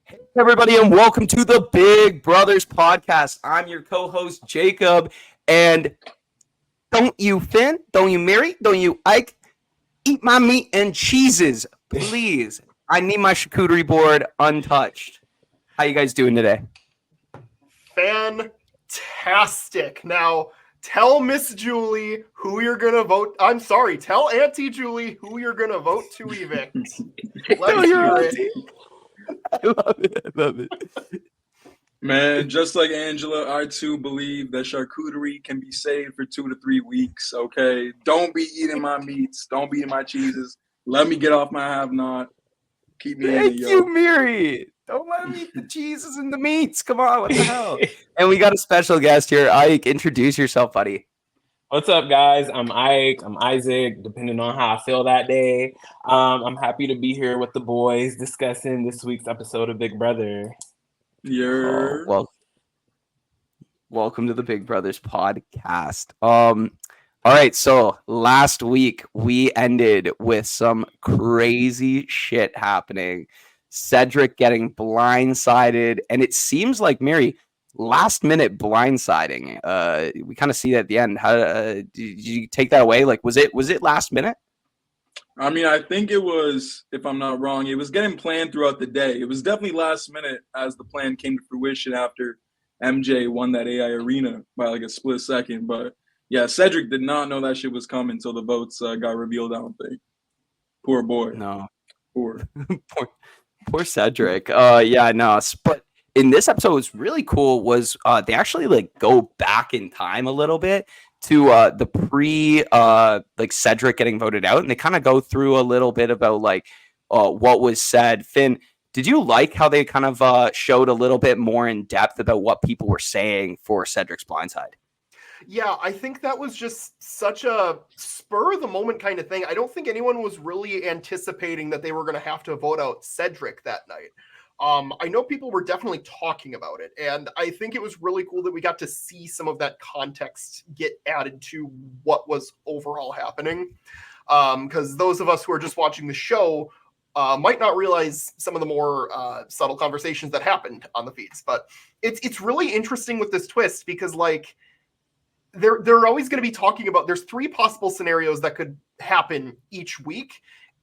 Hey, everybody, and welcome to the Big Brothers Podcast. I'm your co-host, Jacob, and don't you, Finn, don't you, Mary, don't you, Ike, eat my meat and cheeses, please. I need my charcuterie board untouched. How you guys doing today? Fantastic. Now, tell Miss Julie who you're going to vote. I'm sorry, tell Auntie Julie who you're going to vote to evict. Let's hear it. I love it. I love it. Man, just like Angela, I too believe that charcuterie can be saved for 2 to 3 weeks, okay? Don't be eating my meats. Don't be eating my cheeses. Let me get off my have-not. Keep me in Thank it, you, Mary. Don't let me eat the cheeses and the meats. Come on, what the hell? And we got a special guest here. Ike, introduce yourself, buddy. What's up, guys? I'm Ike. I'm Isaac, depending on how I feel that day. I'm happy to be here with the boys discussing this week's episode of Big Brother. Well, welcome to the Big Brothers Podcast. All right, so last week we ended with some crazy shit happening. Cedric getting blindsided, and it seems like Mary last minute blindsiding. We kind of see that at the end. How did you take that away? Like, was it last minute? I mean, I think it was, if I'm not wrong, it was getting planned throughout the day. It was definitely last minute as the plan came to fruition after MJ won that AI arena by like a split second. But yeah, Cedric did not know that shit was coming until the votes got revealed, I don't think. Poor boy. No. Poor. Poor Cedric. Yeah, no. But in this episode, what's really cool was they actually like go back in time a little bit to the pre like Cedric getting voted out, and they kind of go through a little bit about like what was said. Finn, did you like how they kind of showed a little bit more in depth about what people were saying for Cedric's blindside? Yeah, I think that was just such a spur of the moment kind of thing. I don't think anyone was really anticipating that they were going to have to vote out Cedric that night. I know people were definitely talking about it, and I think it was really cool that we got to see some of that context get added to what was overall happening. Because those of us who are just watching the show might not realize some of the more subtle conversations that happened on the feeds. But it's really interesting with this twist because, like, they're always going to be talking about, there's 3 possible scenarios that could happen each week.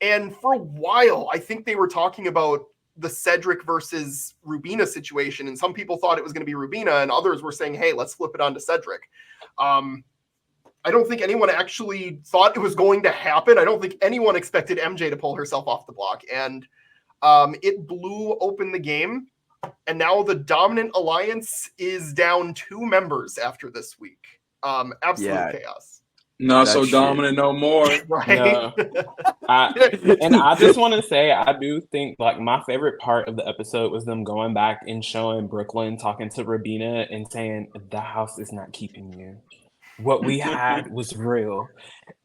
And for a while, I think they were talking about the Cedric versus Rubina situation. And some people thought it was going to be Rubina, and others were saying, hey, let's flip it on to Cedric. I don't think anyone actually thought it was going to happen. I don't think anyone expected MJ to pull herself off the block. And it blew open the game. And now the dominant alliance is down 2 members after this week. Absolute chaos. Not so dominant no more. Right. No. I just want to say, I do think like my favorite part of the episode was them going back and showing Brooklyn talking to Rubina and saying, the house is not keeping you. What we had was real.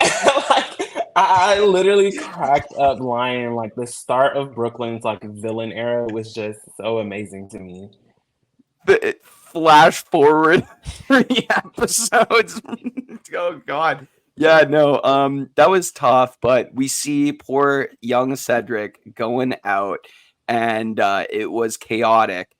Like, I literally cracked up lying. Like the start of Brooklyn's like villain era was just so amazing to me. Flash forward 3 episodes. Oh God. Yeah, no, that was tough, but we see poor young Cedric going out, and it was chaotic.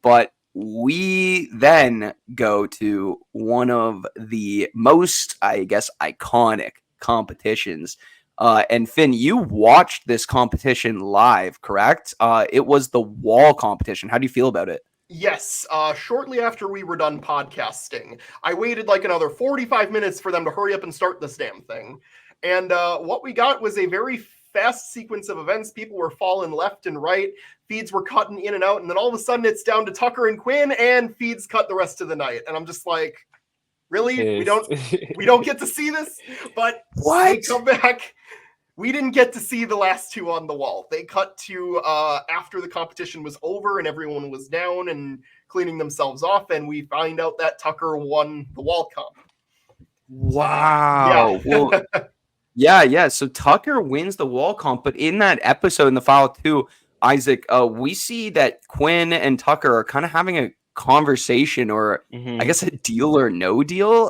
But we then go to one of the most, I guess, iconic competitions. And Finn, you watched this competition live, correct? It was the wall competition. How do you feel about it? Yes, shortly after we were done podcasting, I waited like another 45 minutes for them to hurry up and start this damn thing. And what we got was a very fast sequence of events. People were falling left and right. Feeds were cutting in and out. And then all of a sudden it's down to Tucker and Quinn, and feeds cut the rest of the night. And I'm just like, really? We don't get to see this? But what? They come back. We didn't get to see the last 2 on the wall. They cut to after the competition was over and everyone was down and cleaning themselves off, and we find out that Tucker won the wall comp. Wow. Yeah. Well, yeah. So Tucker wins the wall comp, but in that episode, in the file too, Isaac, we see that Quinn and Tucker are kind of having a conversation, or I guess a deal or no deal.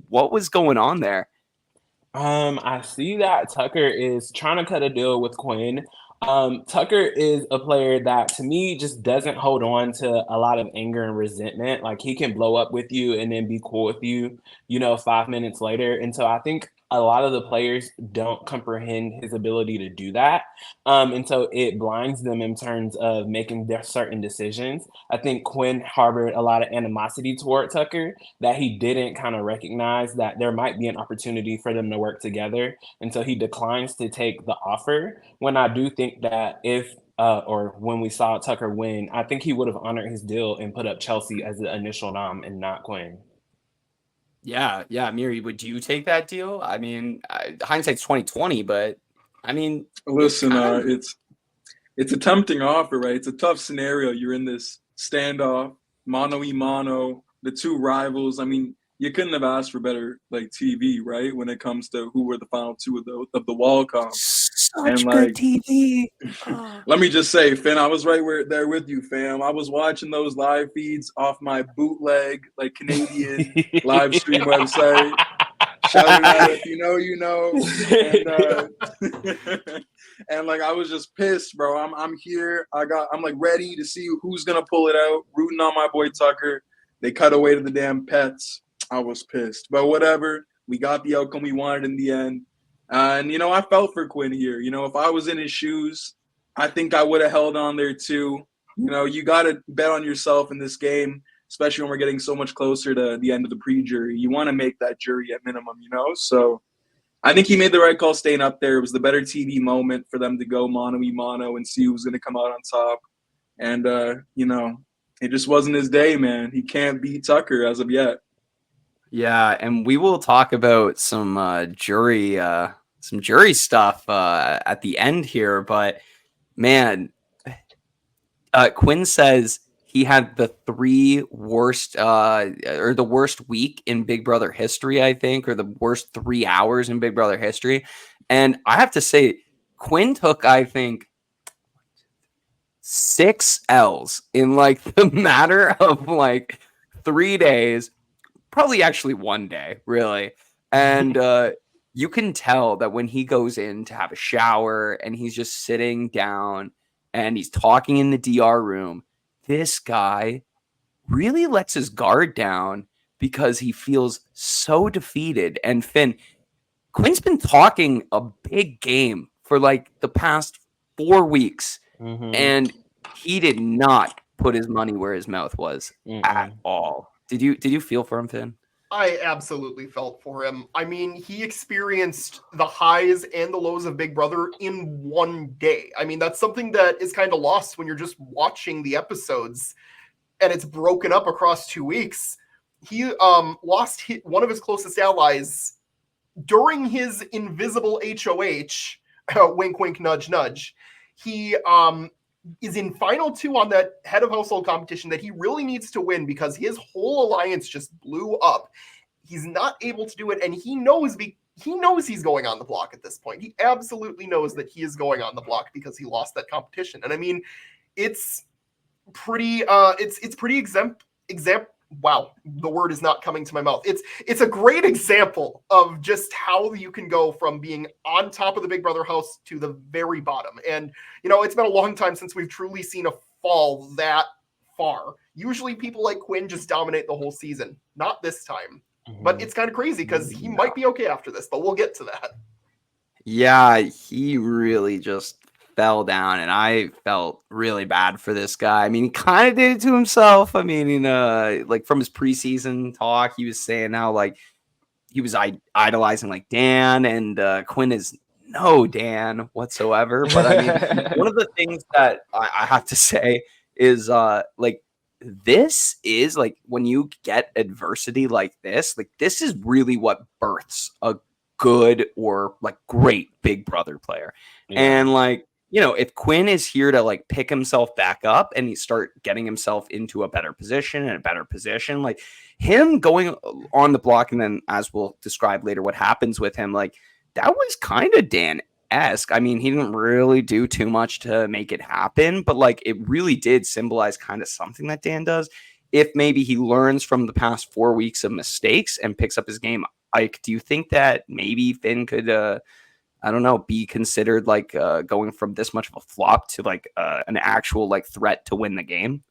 What was going on there? I see that Tucker is trying to cut a deal with Quinn Tucker is a player that to me just doesn't hold on to a lot of anger and resentment. Like he can blow up with you and then be cool with you, 5 minutes later. And so I think a lot of the players don't comprehend his ability to do that. And so it blinds them in terms of making their certain decisions. I think Quinn harbored a lot of animosity toward Tucker that he didn't kind of recognize that there might be an opportunity for them to work together. And so he declines to take the offer, when I do think that if or when we saw Tucker win, I think he would have honored his deal and put up Chelsea as the initial nom and not Quinn. Yeah, Miri, would you take that deal? I mean, hindsight's 2020, but I mean, listen, it's a tempting offer, right? It's a tough scenario. You're in this standoff, mano y mano, the two rivals. I mean, you couldn't have asked for better TV, right? When it comes to who were the final two of the wall comp. Such good TV. Let me just say, Finn, I was right there with you, fam. I was watching those live feeds off my bootleg, Canadian live stream website. Shout it out if you know, you know. And I was just pissed, bro. I'm here. I'm ready to see who's gonna pull it out. Rooting on my boy Tucker. They cut away to the damn pets. I was pissed, but whatever. We got the outcome we wanted in the end. And, I felt for Quinn here. If I was in his shoes, I think I would have held on there too. You got to bet on yourself in this game, especially when we're getting so much closer to the end of the pre-jury. You want to make that jury at minimum, So I think he made the right call staying up there. It was the better TV moment for them to go mano-y-mano and see who's going to come out on top. And, it just wasn't his day, man. He can't beat Tucker as of yet. Yeah, and we will talk about some jury stuff at the end here, but man, Quinn says he had the worst week in Big Brother history, I think, or the worst 3 hours in Big Brother history. And I have to say, Quinn took, I think, 6 L's in the matter of 3 days. Probably actually 1 day, really. And you can tell that when he goes in to have a shower and he's just sitting down and he's talking in the DR room, this guy really lets his guard down because he feels so defeated. And Finn, Quinn's been talking a big game for the past 4 weeks, and he did not put his money where his mouth was at all. Did you feel for him, Finn? I absolutely felt for him. I mean, he experienced the highs and the lows of Big Brother in 1 day. I mean, that's something that is kind of lost when you're just watching the episodes and it's broken up across 2 weeks. He lost one of his closest allies during his invisible HOH, wink, wink, nudge, nudge. He is in final 2 on that head of household competition that he really needs to win because his whole alliance just blew up. He's not able to do it, and he knows he's going on the block at this point. He absolutely knows that he is going on the block because he lost that competition. And I mean, it's pretty wow, the word is not coming to my mouth. It's a great example of just how you can go from being on top of the Big Brother house to the very bottom. And, it's been a long time since we've truly seen a fall that far. Usually people like Quinn just dominate the whole season. Not this time. But it's kind of crazy because he might be okay after this, but we'll get to that. Yeah, he really just fell down, and I felt really bad for this guy. I mean, he kind of did it to himself. I mean, from his preseason talk, he was saying how he was idolizing Dan, and Quinn is no Dan whatsoever. But I mean, one of the things that I have to say is this is when you get adversity like this is really what births a good or great Big Brother player. Yeah. And if Quinn is here to pick himself back up and he start getting himself into a better position him going on the block, and then as we'll describe later what happens with him, that was kind of Dan-esque. I mean, he didn't really do too much to make it happen, but it really did symbolize kind of something that Dan does. If maybe he learns from the past 4 weeks of mistakes and picks up his game, do you think that maybe Finn could I don't know, be considered like going from this much of a flop to like an actual like threat to win the game?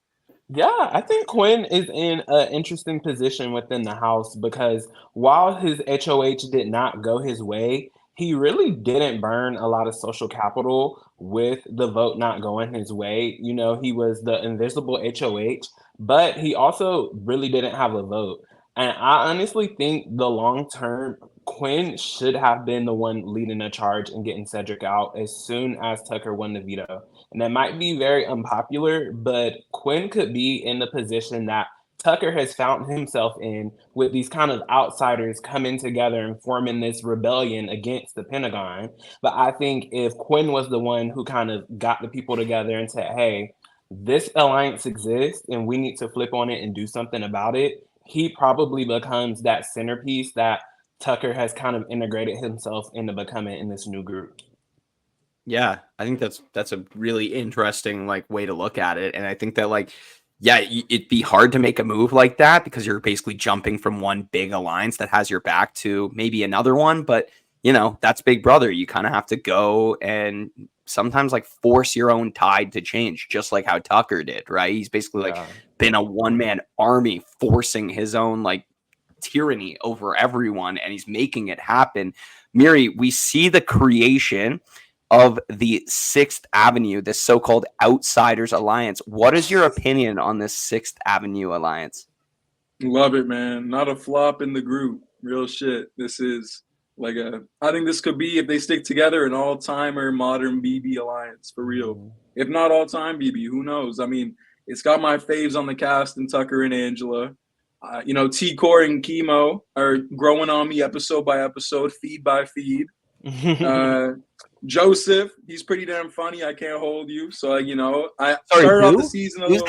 Yeah, I think Quinn is in an interesting position within the house because while his HOH did not go his way, he really didn't burn a lot of social capital with the vote not going his way. You know, he was the invisible HOH, but he also really didn't have a vote. And I honestly think the long term, Quinn should have been the one leading the charge and getting Cedric out as soon as Tucker won the veto. And that might be very unpopular, but Quinn could be in the position that Tucker has found himself in with these kind of outsiders coming together and forming this rebellion against the Pentagon. But I think if Quinn was the one who kind of got the people together and said, hey, this alliance exists and we need to flip on it and do something about it, he probably becomes that centerpiece that Tucker has kind of integrated himself into becoming in this new group. Yeah, I think that's a really interesting like way to look at it, and I think that like yeah, it'd be hard to make a move like that because you're basically jumping from one big alliance that has your back to maybe another one, but you know, that's Big Brother. You kind of have to go and sometimes like force your own tide to change, just like how Tucker did, right? He's basically like been a one-man army forcing his own like tyranny over everyone, and he's making it happen. Miri, we see the creation of the 6th Avenue, this so-called Outsiders Alliance. What is your opinion on this 6th Avenue Alliance? Love it, man. Not a flop in the group. Real shit. This is like I think this could be, if they stick together, an all-timer modern BB alliance, for real. If not all-time BB, who knows? I mean, it's got my faves on the cast and Tucker and Angela. You know, T-Core and Chemo are growing on me episode by episode, feed by feed. Joseph, he's pretty damn funny. I can't hold you. So, you know, I started off the season a little.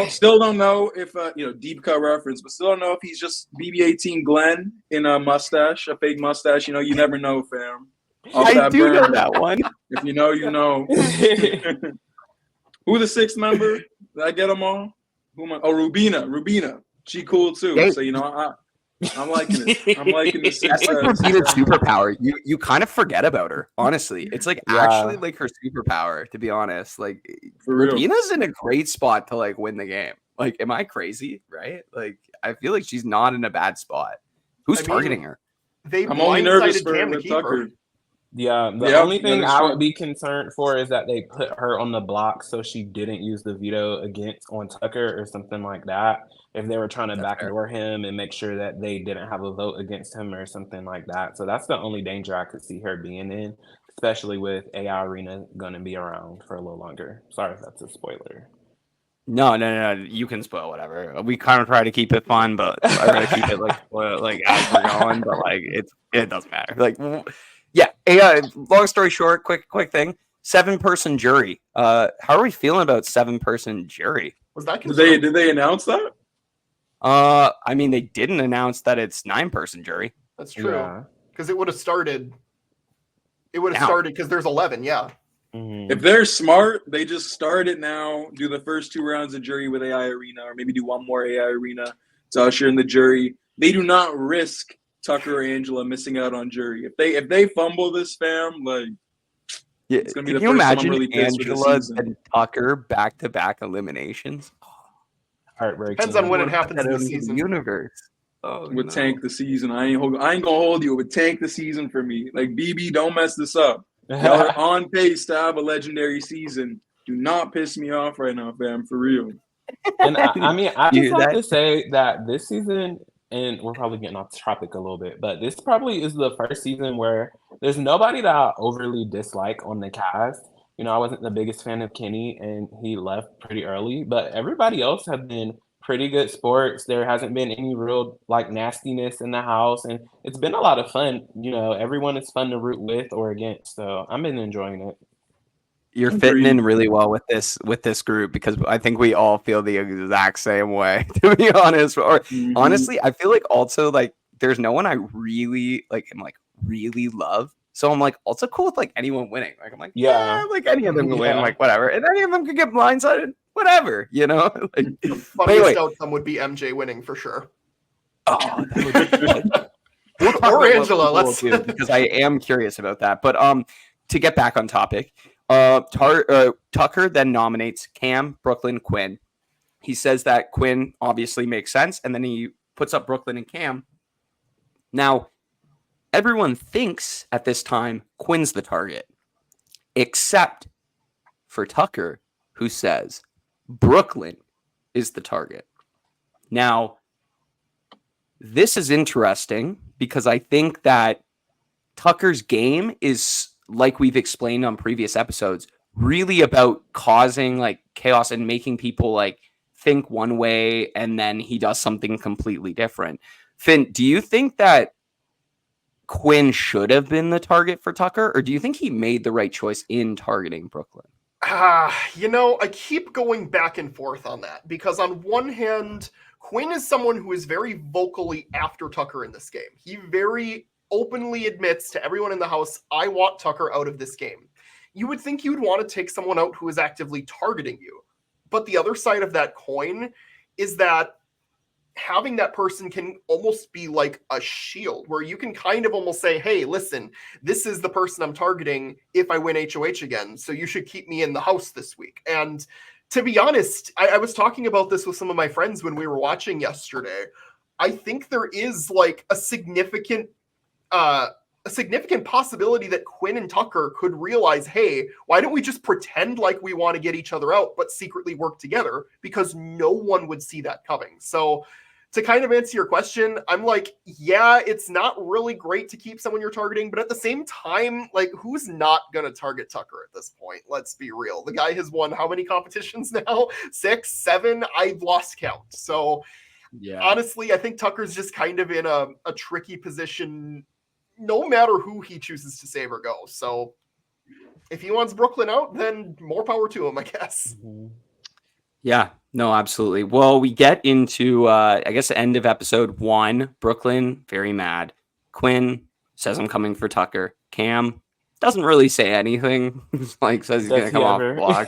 Still don't know if you know, deep cut reference, but still don't know if he's just BB-18 Glenn in a mustache, a fake mustache. You know, you never know, fam. I do know that one. If you know, you know. Who the 6th member? Did I get them all? Who am I? Oh, Rubina. She cool too. Hey. So, you know, I'm liking it. I'm liking this. That's like Rubina's superpower. You kind of forget about her, honestly. It's like actually like her superpower, to be honest. Like Rubina's in a great spot to like win the game. Like, am I crazy? Right? Like, I feel like she's not in a bad spot. Who's targeting her? I'm only nervous for Tucker. Yeah, the only thing I would be concerned for is that they put her on the block so she didn't use the veto on Tucker or something like that. If they were trying to backdoor him and make sure that they didn't have a vote against him or something like that. So that's the only danger I could see her being in, especially with AI Arena going to be around for a little longer. Sorry if that's a spoiler. No. You can spoil whatever. We kind of try to keep it fun, but I try to keep it like as we're going. But like it doesn't matter. Like. Yeah. Long story short, quick thing. 7-person jury. How are we feeling about 7-person jury? Was that did they announce that? I mean, they didn't announce that it's 9-person jury. That's true. Because it would have started. It would have started because there's 11. Yeah. Mm-hmm. If they're smart, they just start it now. Do the first 2 rounds of jury with AI Arena, or maybe do one more AI Arena to usher in the jury. They do not risk Tucker or Angela missing out on jury. If they fumble this, fam, like, it's gonna be can you imagine really Angela and Tucker back-to-back eliminations? Heartbreak. Depends on when it happens in the season. Universe. Would tank the season. I ain't gonna hold you. It would tank the season for me. Like, BB, don't mess this up. Y'all are on pace to have a legendary season. Do not piss me off right now, fam. For real. And I mean, I just have to say that this season. And we're probably getting off topic a little bit, but this probably is the first season where there's nobody that I overly dislike on the cast. You know, I wasn't the biggest fan of Kenny, and he left pretty early, but everybody else have been pretty good sports. There hasn't been any real like nastiness in the house, and it's been a lot of fun. You know, everyone is fun to root with or against, so I've been enjoying it. You're fitting in really well with this group because I think we all feel the exact same way, to be honest. Or honestly, I feel like also like there's no one I really like am like really love. So I'm like also cool with like anyone winning. Like I'm like, yeah, like any of them can win, like whatever. And any of them could get blindsided, whatever, you know? Like, the funniest outcome would be MJ winning for sure. Oh, that would be We'll talk Or about Angela, Logan Paul let's- too, because I am curious about that. But to get back on topic, Tucker then nominates Cam, Brooklyn, Quinn. He says that Quinn obviously makes sense, and then he puts up Brooklyn and Cam. Now, everyone thinks at this time Quinn's the target, except for Tucker, who says Brooklyn is the target. Now, this is interesting because I think that Tucker's game is, like we've explained on previous episodes, really about causing like chaos and making people like think one way and then he does something completely different. Finn, do you think that Quinn should have been the target for Tucker, or do you think he made the right choice in targeting Brooklyn? I keep going back and forth on that because on one hand, Quinn is someone who is very vocally after Tucker in this game. He very openly admits to everyone in the house, I want Tucker out of this game. You would think you'd want to take someone out who is actively targeting you. But the other side of that coin is that having that person can almost be like a shield where you can kind of almost say, hey, listen, this is the person I'm targeting if I win HOH again. So you should keep me in the house this week. And to be honest, I was talking about this with some of my friends when we were watching yesterday. I think there is like a significant possibility that Quinn and Tucker could realize, hey, why don't we just pretend like we want to get each other out, but secretly work together, because no one would see that coming. So to kind of answer your question, I'm like, yeah, it's not really great to keep someone you're targeting, but at the same time, like, who's not going to target Tucker at this point? Let's be real. The guy has won how many competitions now? 6, 7? I've lost count. So Yeah. honestly, I think Tucker's just kind of in a tricky position no matter who he chooses to save or go. So if he wants Brooklyn out, then more power to him, I guess. Yeah, no, absolutely. Well, we get into, I guess, the end of episode 1. Brooklyn, very mad. Quinn says, I'm coming for Tucker. Cam doesn't really say anything. Like, says he's going to come off block.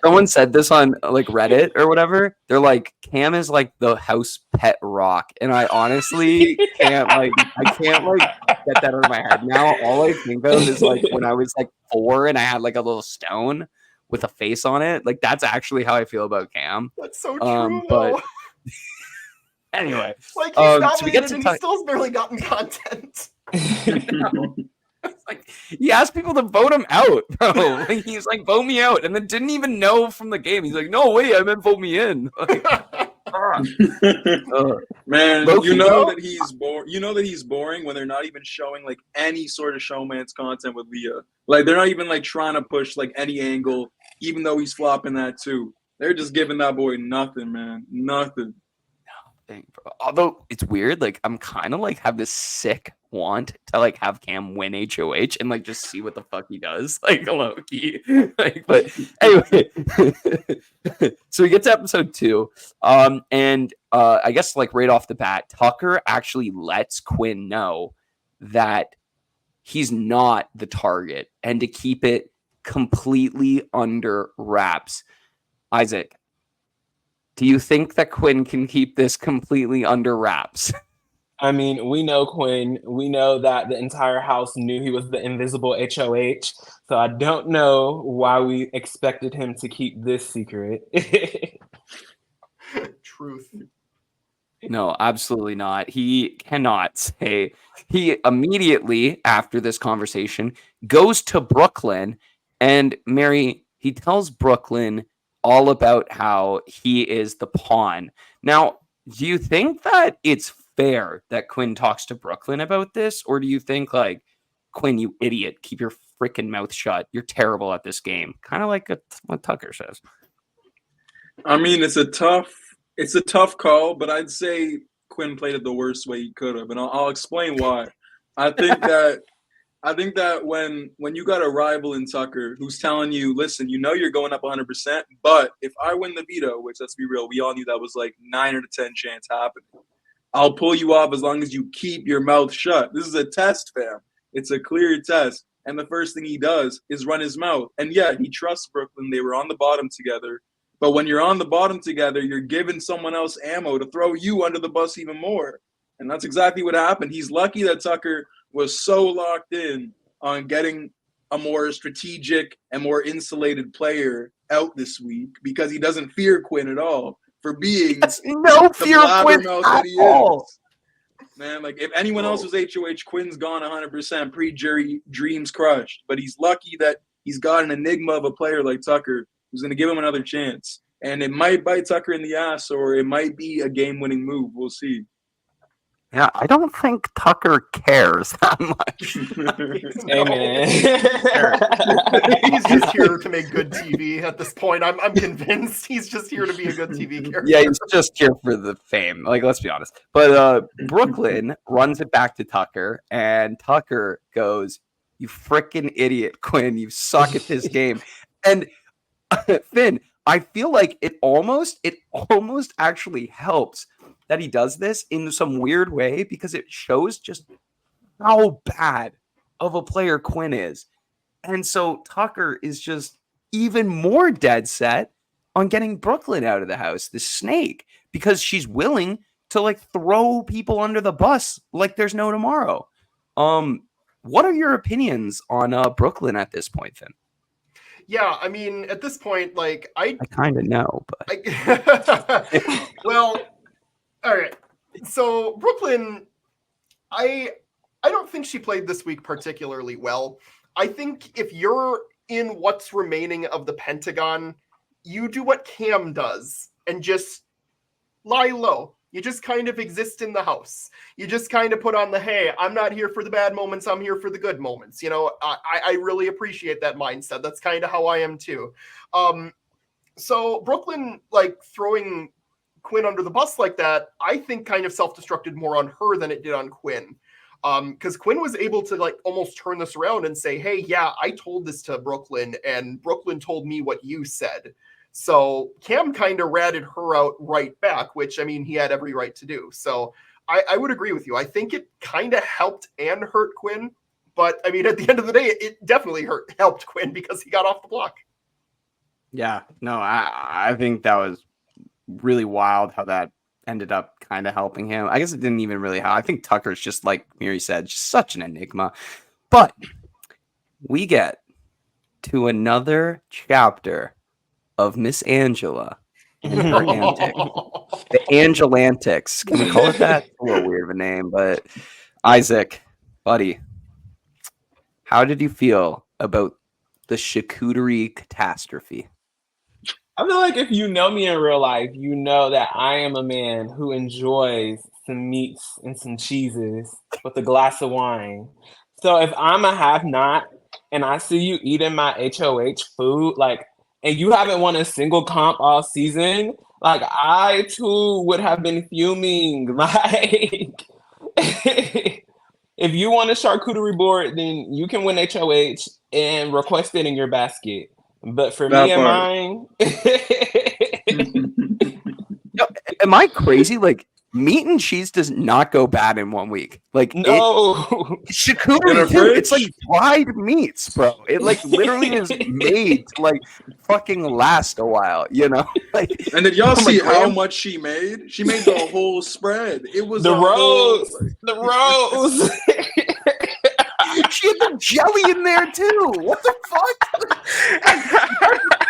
Someone said this on like Reddit or whatever. They're like, Cam is like the house pet rock. And I honestly can't get that out of my head now. All I think of is like when I was like 4 and I had like a little stone with a face on it. Like that's actually how I feel about Cam. That's so true. But anyway, like he's nominated so we get to and he still has barely gotten content. Like he asked people to vote him out, bro. Like, he's like, vote me out, and then didn't even know from the game. He's like, no, wait, I meant vote me in. Like, man, Loki, you know that he's boring. You know that he's boring when they're not even showing like any sort of showman's content with Leah. Like they're not even like trying to push like any angle, even though he's flopping that too. They're just giving that boy nothing, man, nothing. Bro. Although it's weird, like I'm kind of like have this sick want to like have Cam win HOH and like just see what the fuck he does, like low-key. Like, but anyway, so we get to episode 2, and I guess like right off the bat, Tucker actually lets Quinn know that he's not the target and to keep it completely under wraps. Isaac, do you think that Quinn can keep this completely under wraps? I mean, we know Quinn. We know that the entire house knew he was the invisible HOH. So I don't know why we expected him to keep this secret. Truth. No, absolutely not. He cannot say. He immediately, after this conversation, goes to Brooklyn, and Mary, he tells Brooklyn all about how he is the pawn. Now, do you think that it's fair that Quinn talks to Brooklyn about this? Or do you think like, Quinn, you idiot, keep your freaking mouth shut. You're terrible at this game. Kind of like what Tucker says. I mean, it's a tough call, but I'd say Quinn played it the worst way he could have, and I'll explain why. I think that when you got a rival in Tucker who's telling you, listen, you know you're going up 100%, but if I win the veto, which let's be real, we all knew that was like 9 out of 10 chance happening, I'll pull you off as long as you keep your mouth shut. This is a test, fam. It's a clear test. And the first thing he does is run his mouth. And yeah, he trusts Brooklyn. They were on the bottom together. But when you're on the bottom together, you're giving someone else ammo to throw you under the bus even more. And that's exactly what happened. He's lucky that Tucker was so locked in on getting a more strategic and more insulated player out this week because he doesn't fear Quinn at all for being That's no fear of Quinn blabbermouth at that he all. is. Man, like if anyone else was HOH, Quinn's gone 100%, pre-jury dreams crushed. But he's lucky that he's got an enigma of a player like Tucker who's going to give him another chance. And it might bite Tucker in the ass, or it might be a game-winning move. We'll see. Yeah, I don't think Tucker cares that much. Amen. He's just here to make good TV at this point. I'm convinced he's just here to be a good TV character. Yeah, he's just here for the fame. Like, let's be honest. But Brooklyn runs it back to Tucker, and Tucker goes, "You freaking idiot, Quinn! You suck at this game." And Finn, I feel like it almost actually helps that he does this in some weird way because it shows just how bad of a player Quinn is. And so Tucker is just even more dead set on getting Brooklyn out of the house, the snake, because she's willing to like throw people under the bus like there's no tomorrow. What are your opinions on Brooklyn at this point, Finn? Yeah, I mean, at this point, like I kind of know, but well, all right. So Brooklyn, I don't think she played this week particularly well. I think if you're in what's remaining of the Pentagon, you do what Cam does and just lie low. You just kind of exist in the house. You just kind of put on the, hey, I'm not here for the bad moments. I'm here for the good moments. You know, I really appreciate that mindset. That's kind of how I am too. So Brooklyn, like throwing Quinn under the bus like that, I think kind of self-destructed more on her than it did on Quinn. Because Quinn was able to like almost turn this around and say, hey, yeah, I told this to Brooklyn and Brooklyn told me what you said. So Cam kind of ratted her out right back, which, I mean, he had every right to do. So I would agree with you. I think it kind of helped and hurt Quinn. But, I mean, at the end of the day, it definitely helped Quinn because he got off the block. Yeah, no, I think that was really wild how that ended up kind of helping him. I guess it didn't even really help. I think Tucker's just like Miri said, just such an enigma. But we get to another chapter of Miss Angela and her antics. The Angelantics. Can we call it that? It's a little weird of a name, but Isaac, buddy, how did you feel about the charcuterie catastrophe? I feel like if you know me in real life, you know that I am a man who enjoys some meats and some cheeses with a glass of wine. So if I'm a have-not and I see you eating my HOH food, like, and you haven't won a single comp all season, like I too would have been fuming. Like, if you want a charcuterie board, then you can win HOH and request it in your basket. But for me and mine, am I crazy? Like, meat and cheese does not go bad in 1 week. Like, no, charcuterie too. It's like dried meats, bro. It like literally is made to like fucking last a while, you know. Like, and did y'all see how much she made? She made the whole spread. It was the rose. She had the jelly in there too. What the fuck?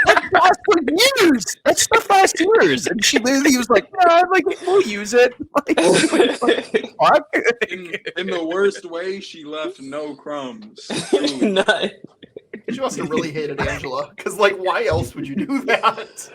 That lasts for years. That stuff lasts years. And she literally was like, "No, like we'll use it." Like, fuck? In the worst way, she left no crumbs. None. She must have really hated Angela, because like, why else would you do that?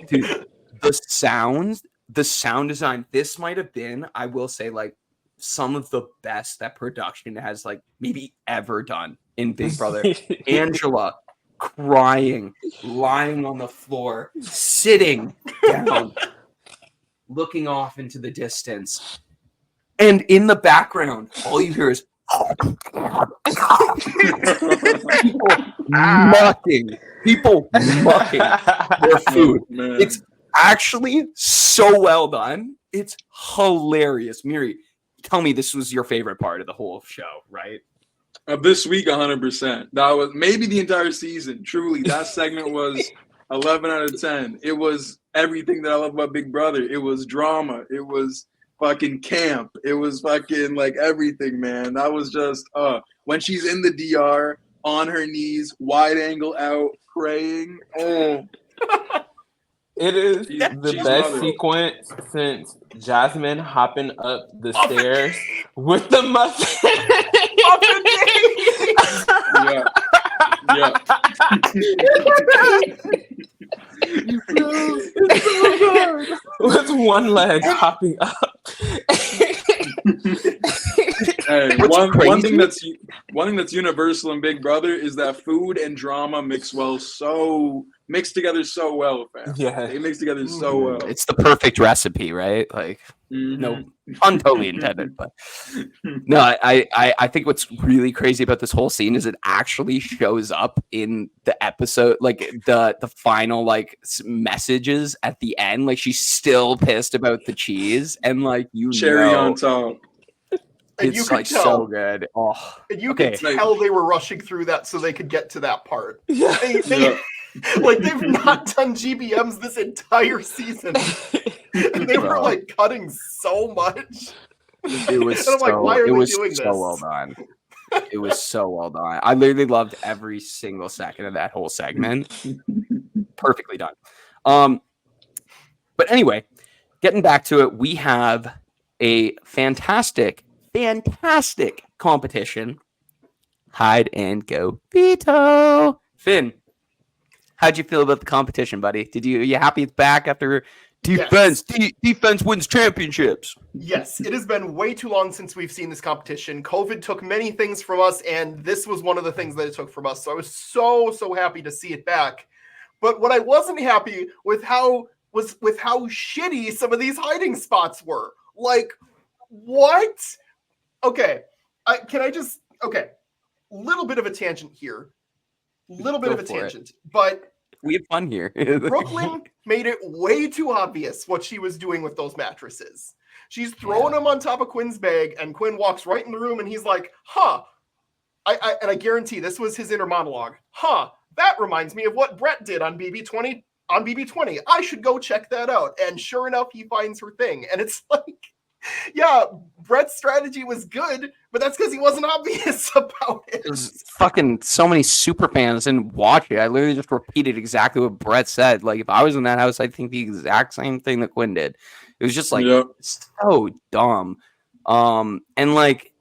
Dude, the sound design. This might have been, I will say, like, some of the best that production has like maybe ever done in Big Brother. Angela crying, lying on the floor, sitting down, looking off into the distance. And in the background, all you hear is people mucking their food. Man. It's actually so well done. It's hilarious. Miri, tell me this was your favorite part of the whole show, right? Of this week, 100%. That was maybe the entire season. Truly, that segment was 11 out of 10. It was everything that I love about Big Brother. It was drama. It was fucking camp. It was fucking like everything, man. That was just when she's in the DR on her knees, wide angle out, praying. Oh, It is She's the best mother. sequence since Jasmine hopping up the stairs with the muffin. yeah. Yeah. With one leg hopping up. Hey, What's one crazy? thing that's universal in Big Brother is that food and drama mix together so well, fam. Yeah. They mix together so well. It's the perfect recipe, right? Like, Mhm. no pun totally intended, but no, I think what's really crazy about this whole scene is it actually shows up in the episode, like the final like messages at the end. Like she's still pissed about the cheese, and like Cherry on top. And it's you could like tell, so good. Oh, and you okay. could tell they were rushing through that so they could get to that part. Yeah. They like they've not done GBMs this entire season, and they were Bro. like cutting so much. It was And I'm like, why are it they was doing so this? well done. It was so well done. I literally loved every single second of that whole segment. Perfectly done. But anyway, getting back to it, we have a fantastic competition. Hide and go veto. Finn, how'd you feel about the competition, buddy? Are you happy it's back after defense? Defense wins championships. Yes, it has been way too long since we've seen this competition. COVID took many things from us, and this was one of the things that it took from us. So I was so happy to see it back. But what I wasn't happy with how shitty some of these hiding spots were. Like, what? Okay, little bit of a tangent here. Go for it. But We have fun here. Brooklyn made it way too obvious what she was doing with those mattresses. She's throwing them on top of Quinn's bag, and Quinn walks right in the room, and he's like, "Huh." I guarantee this was his inner monologue. "Huh, that reminds me of what Brett did on BB20. On BB20, I should go check that out." And sure enough, he finds her thing, and it's like, yeah, Brett's strategy was good, but that's because he wasn't obvious about it. There's fucking so many super fans and watch it. I literally just repeated exactly what Brett said. Like if I was in that house, I'd think the exact same thing that Quinn did. It was just like Yep. so dumb. And like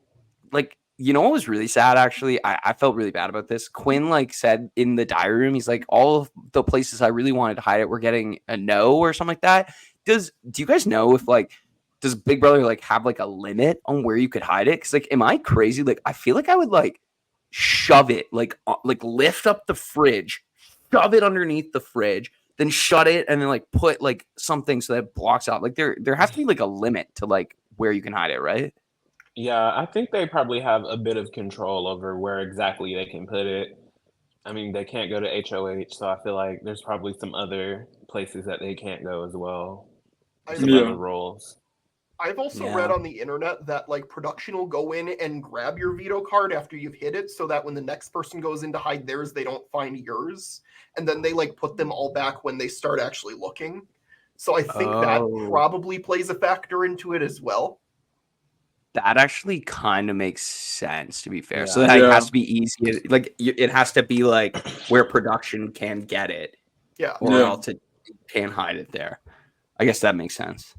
you know what was really sad actually? I felt really bad about this. Quinn like said in the diary room, he's like, all of the places I really wanted to hide it, we're getting a no or something like that. Do you guys know if like does Big Brother like have like a limit on where you could hide it? Because like, am I crazy? Like, I feel like I would like shove it, like lift up the fridge, shove it underneath the fridge, then shut it, and then like put like something so that it blocks out. Like there has to be like a limit to like where you can hide it, right? Yeah, I think they probably have a bit of control over where exactly they can put it. I mean, they can't go to HOH, so I feel like there's probably some other places that they can't go as well. Some Yeah. other roles. I've also Yeah. read on the internet that like production will go in and grab your veto card after you've hit it so that when the next person goes in to hide theirs, they don't find yours. And then they like put them all back when they start actually looking. So I think that Oh. probably plays a factor into it as well. That actually kind of makes sense, to be fair. So Yeah. that it Yeah. has to be easy. Like it has to be like where production can get it, Yeah. or Yeah. else it can't hide it there. I guess that makes sense.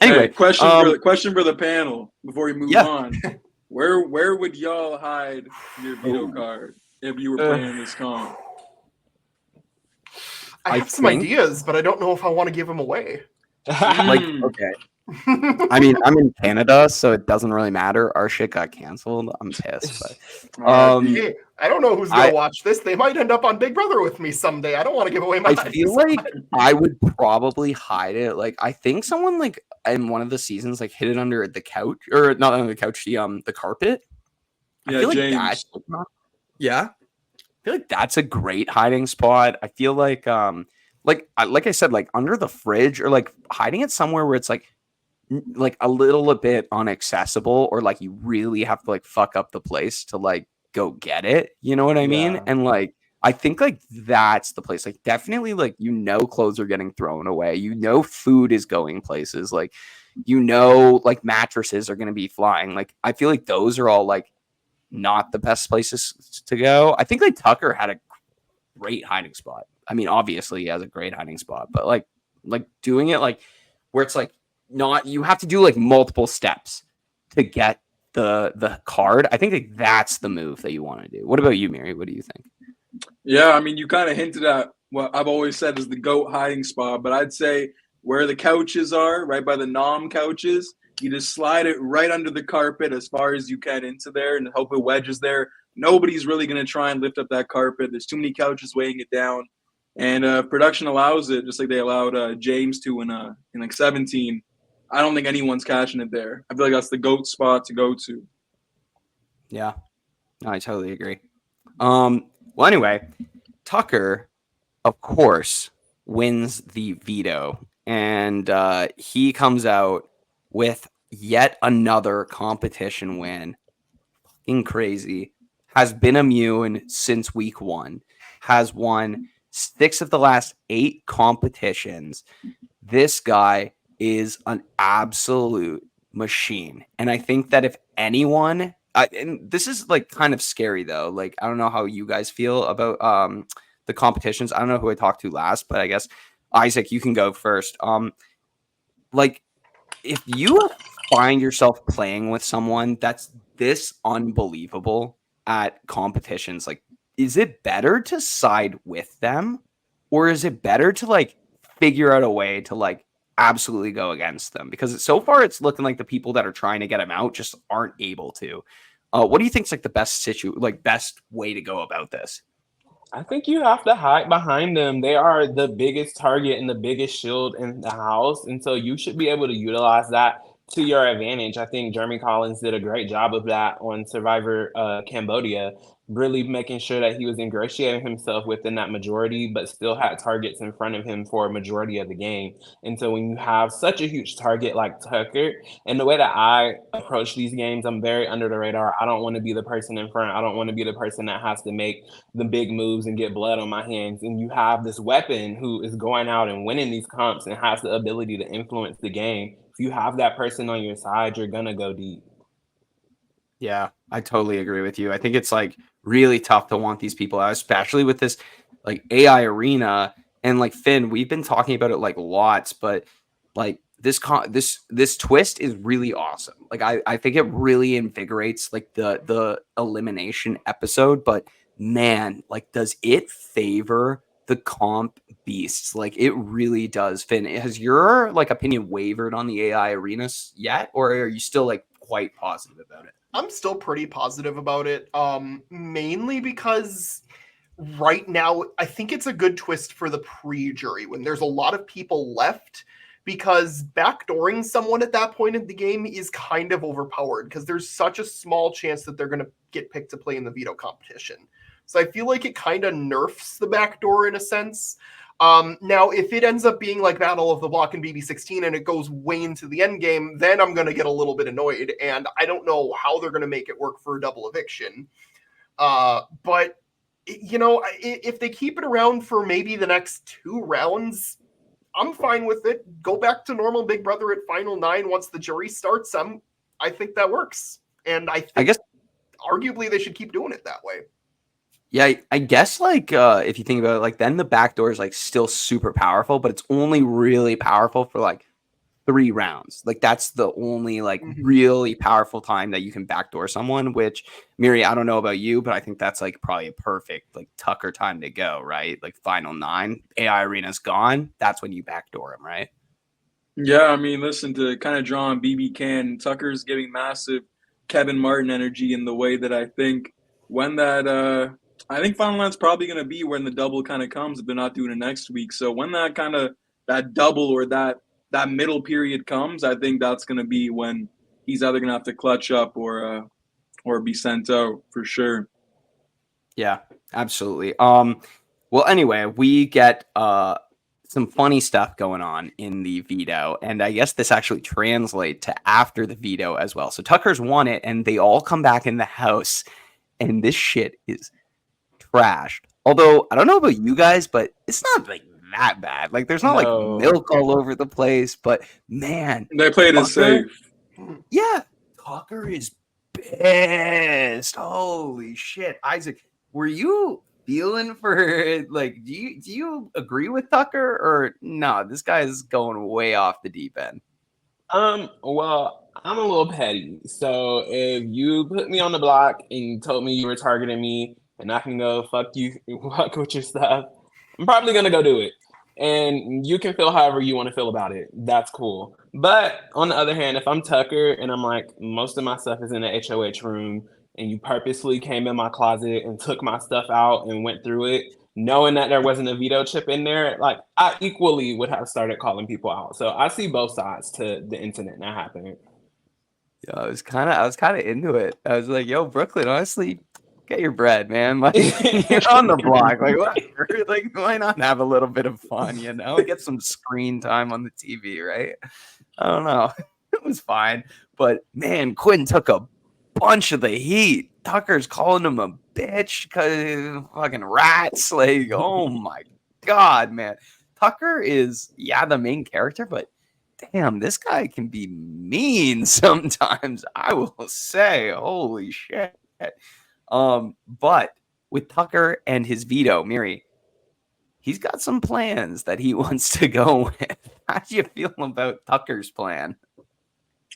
Hey, Anyway, question for the panel before we move Yeah. on. Where would y'all hide your veto card if you were playing this comp? I I have some think- ideas, but I don't know if I want to give them away. like Mm. okay. I mean, I'm in Canada, so it doesn't really matter. Our shit got canceled. I'm pissed. But Hey, I don't know who's going I- to watch this. They might end up on Big Brother with me someday. I don't want to give away my I ideas. feel like I would probably hide it. Like I think someone like in one of the seasons like hid it under the couch, or not under the couch, the carpet. I Yeah, feel like James. that's yeah. I feel like that's a great hiding spot. I feel like like I said, like under the fridge, or like hiding it somewhere where it's like a little bit inaccessible, or like you really have to like fuck up the place to like go get it. You know what I mean? Yeah. And like I think like that's the place. Like definitely like clothes are getting thrown away. Food is going places. Like like mattresses are gonna be flying. Like I feel like those are all like not the best places to go. I think like Tucker had a great hiding spot. I mean, obviously he has a great hiding spot, but like doing it like where it's like not you have to do like multiple steps to get the card. I think like that's the move that you want to do. What about you, Mary? What do you think? Yeah, I mean, you kind of hinted at what I've always said is the GOAT hiding spot, but I'd say where the couches are, right by the nom couches, you just slide it right under the carpet as far as you can into there and hope it wedges there. Nobody's really going to try and lift up that carpet. There's too many couches weighing it down. And production allows it, just like they allowed James to in like 17. I don't think anyone's cashing it there. I feel like that's the GOAT spot to go to. Yeah, no, I totally agree. Well, anyway, Tucker, of course, wins the veto, and he comes out with yet another competition win. Fucking crazy. Has been immune since week 1. Has won 6 of the last 8 competitions. This guy is an absolute machine. And I think that if anyone, and this is like kind of scary though. Like, I don't know how you guys feel about the competitions. I don't know who I talked to last, but I guess Isaac, you can go first. Like if you find yourself playing with someone that's this unbelievable at competitions, like, is it better to side with them or is it better to like figure out a way to like absolutely go against them? Because so far it's looking like the people that are trying to get him out just aren't able to. What do you think is like the best way to go about this? I think you have to hide behind them. They are the biggest target and the biggest shield in the house. And so you should be able to utilize that to your advantage. I think Jeremy Collins did a great job of that on Survivor Cambodia, really making sure that he was ingratiating himself within that majority, but still had targets in front of him for a majority of the game. And so when you have such a huge target like Tucker, and the way that I approach these games, I'm very under the radar. I don't want to be the person in front. I don't want to be the person that has to make the big moves and get blood on my hands. And you have this weapon who is going out and winning these comps and has the ability to influence the game. If you have that person on your side, you're going to go deep. Yeah, I totally agree with you. I think it's like really tough to want these people out, especially with this like AI arena. And like Finn, we've been talking about it like lots, but like this twist is really awesome. Like I think it really invigorates like the elimination episode, but man, like does it favor the comp beasts? Like it really does. Finn, has your like opinion wavered on the AI arenas yet, or are you still like quite positive about it? I'm still pretty positive about it, mainly because right now I think it's a good twist for the pre-jury when there's a lot of people left, because backdooring someone at that point in the game is kind of overpowered because there's such a small chance that they're going to get picked to play in the veto competition. So I feel like it kind of nerfs the backdoor in a sense. Now, if it ends up being like Battle of the Block and BB16 and it goes way into the end game, then I'm going to get a little bit annoyed, and I don't know how they're going to make it work for a double eviction. But, you know, if they keep it around for maybe the next 2 rounds, I'm fine with it. Go back to normal Big Brother at Final 9 once the jury starts. I think that works. And I guess arguably they should keep doing it that way. Yeah, I guess like if you think about it, like then the backdoor is like still super powerful, but it's only really powerful for like 3 rounds. Like that's the only like really powerful time that you can backdoor someone, which Miri, I don't know about you, but I think that's like probably a perfect like Tucker time to go, right? Like Final 9, AI arena's gone. That's when you backdoor him, right? Yeah, I mean, listen, to kind of draw on BB Can, Tucker's giving massive Kevin Martin energy in the way that I think when that I think Final Nine's probably going to be when the double kind of comes if they're not doing it next week. So when that kind of that double or that middle period comes, I think that's going to be when he's either going to have to clutch up or be sent out for sure. Yeah, absolutely. Well, anyway, we get some funny stuff going on in the veto, and I guess this actually translates to after the veto as well. So Tucker's won it, and they all come back in the house, and this shit is trashed Although I don't know about you guys, but it's not like that bad. Like there's not No. like milk all over the place, but man, They played it Tucker, safe. yeah, Tucker is pissed. Holy shit, Isaac, were you feeling for like? Do you agree with Tucker or no? This guy is going way off the deep end. Well, I'm a little petty. So if you put me on the block and you told me you were targeting me and I can go fuck you, fuck with your stuff, I'm probably gonna go do it. And you can feel however you want to feel about it. That's cool. But on the other hand, if I'm Tucker and I'm like, most of my stuff is in the HOH room and you purposely came in my closet and took my stuff out and went through it, knowing that there wasn't a veto chip in there, like I equally would have started calling people out. So I see both sides to the incident that happened. Yeah, I was kind of into it. I was like, "Yo, Brooklyn, honestly, get your bread, man. Like, you're on the block. Like, whatever. Like, why not have a little bit of fun? You know, get some screen time on the TV, right? I don't know. It was fine, but man, Quinn took a bunch of the heat. Tucker's calling him a bitch because fucking rats. Like, oh my god, man. Tucker is the main character, but damn, this guy can be mean sometimes. I will say, holy shit. But with Tucker and his veto, Miri, he's got some plans that he wants to go with. How do you feel about Tucker's plan?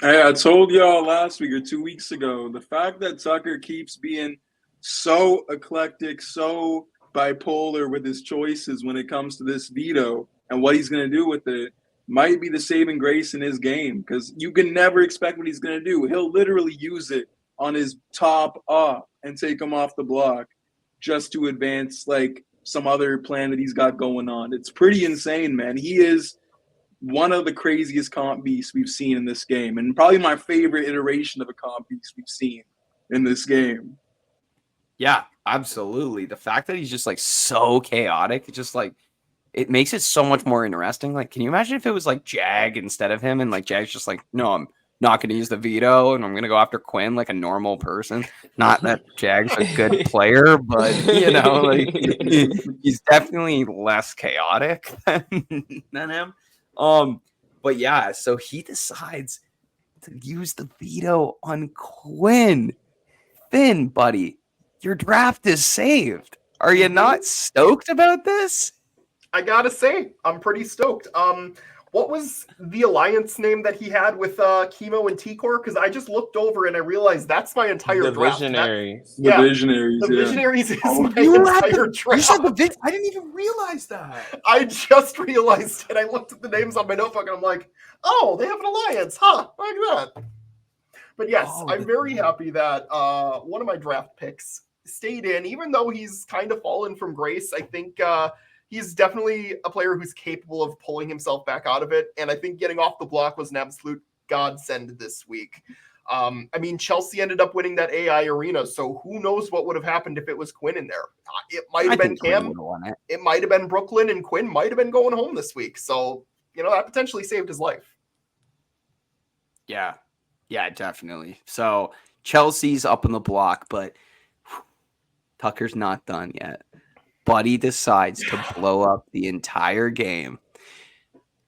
Hey, I told y'all last week or 2 weeks ago, the fact that Tucker keeps being so eclectic, so bipolar with his choices when it comes to this veto and what he's going to do with it might be the saving grace in his game, because you can never expect what he's going to do. He'll literally use it on his top up and take him off the block just to advance like some other plan that he's got going on. It's pretty insane, man. He is one of the craziest comp beasts we've seen in this game, and probably my favorite iteration of a comp beast we've seen in this game. Yeah, absolutely. The fact that he's just like so chaotic, it's just like it makes it so much more interesting. Like, can you imagine if it was like Jag instead of him, and like Jag's just like, no, I'm not going to use the veto, and I'm going to go after Quinn like a normal person. Not that Jag's a good player, but you know, like he's definitely less chaotic than him. But yeah, so he decides to use the veto on Quinn. Finn, buddy, your draft is saved. Are you not stoked about this? I gotta say, I'm pretty stoked. What was the alliance name that he had with Chemo and T-Core? Because I just looked over and I realized that's my entire The draft. Visionaries. The Visionaries. The Visionaries is my You entire draft. I didn't even realize that. I just realized it. I looked at the names on my notebook and I'm like, oh, they have an alliance, huh? Like that. But yes, I'm very happy that one of my draft picks stayed in, even though he's kind of fallen from grace. I think he's definitely a player who's capable of pulling himself back out of it. And I think getting off the block was an absolute godsend this week. I mean, Chelsea ended up winning that AI arena, so who knows what would have happened if it was Quinn in there. It might have been Cam. It might have been Brooklyn, and Quinn might have been going home this week. So, you know, that potentially saved his life. Yeah, definitely. So Chelsea's up on the block, but Tucker's not done yet. Buddy decides to blow up the entire game.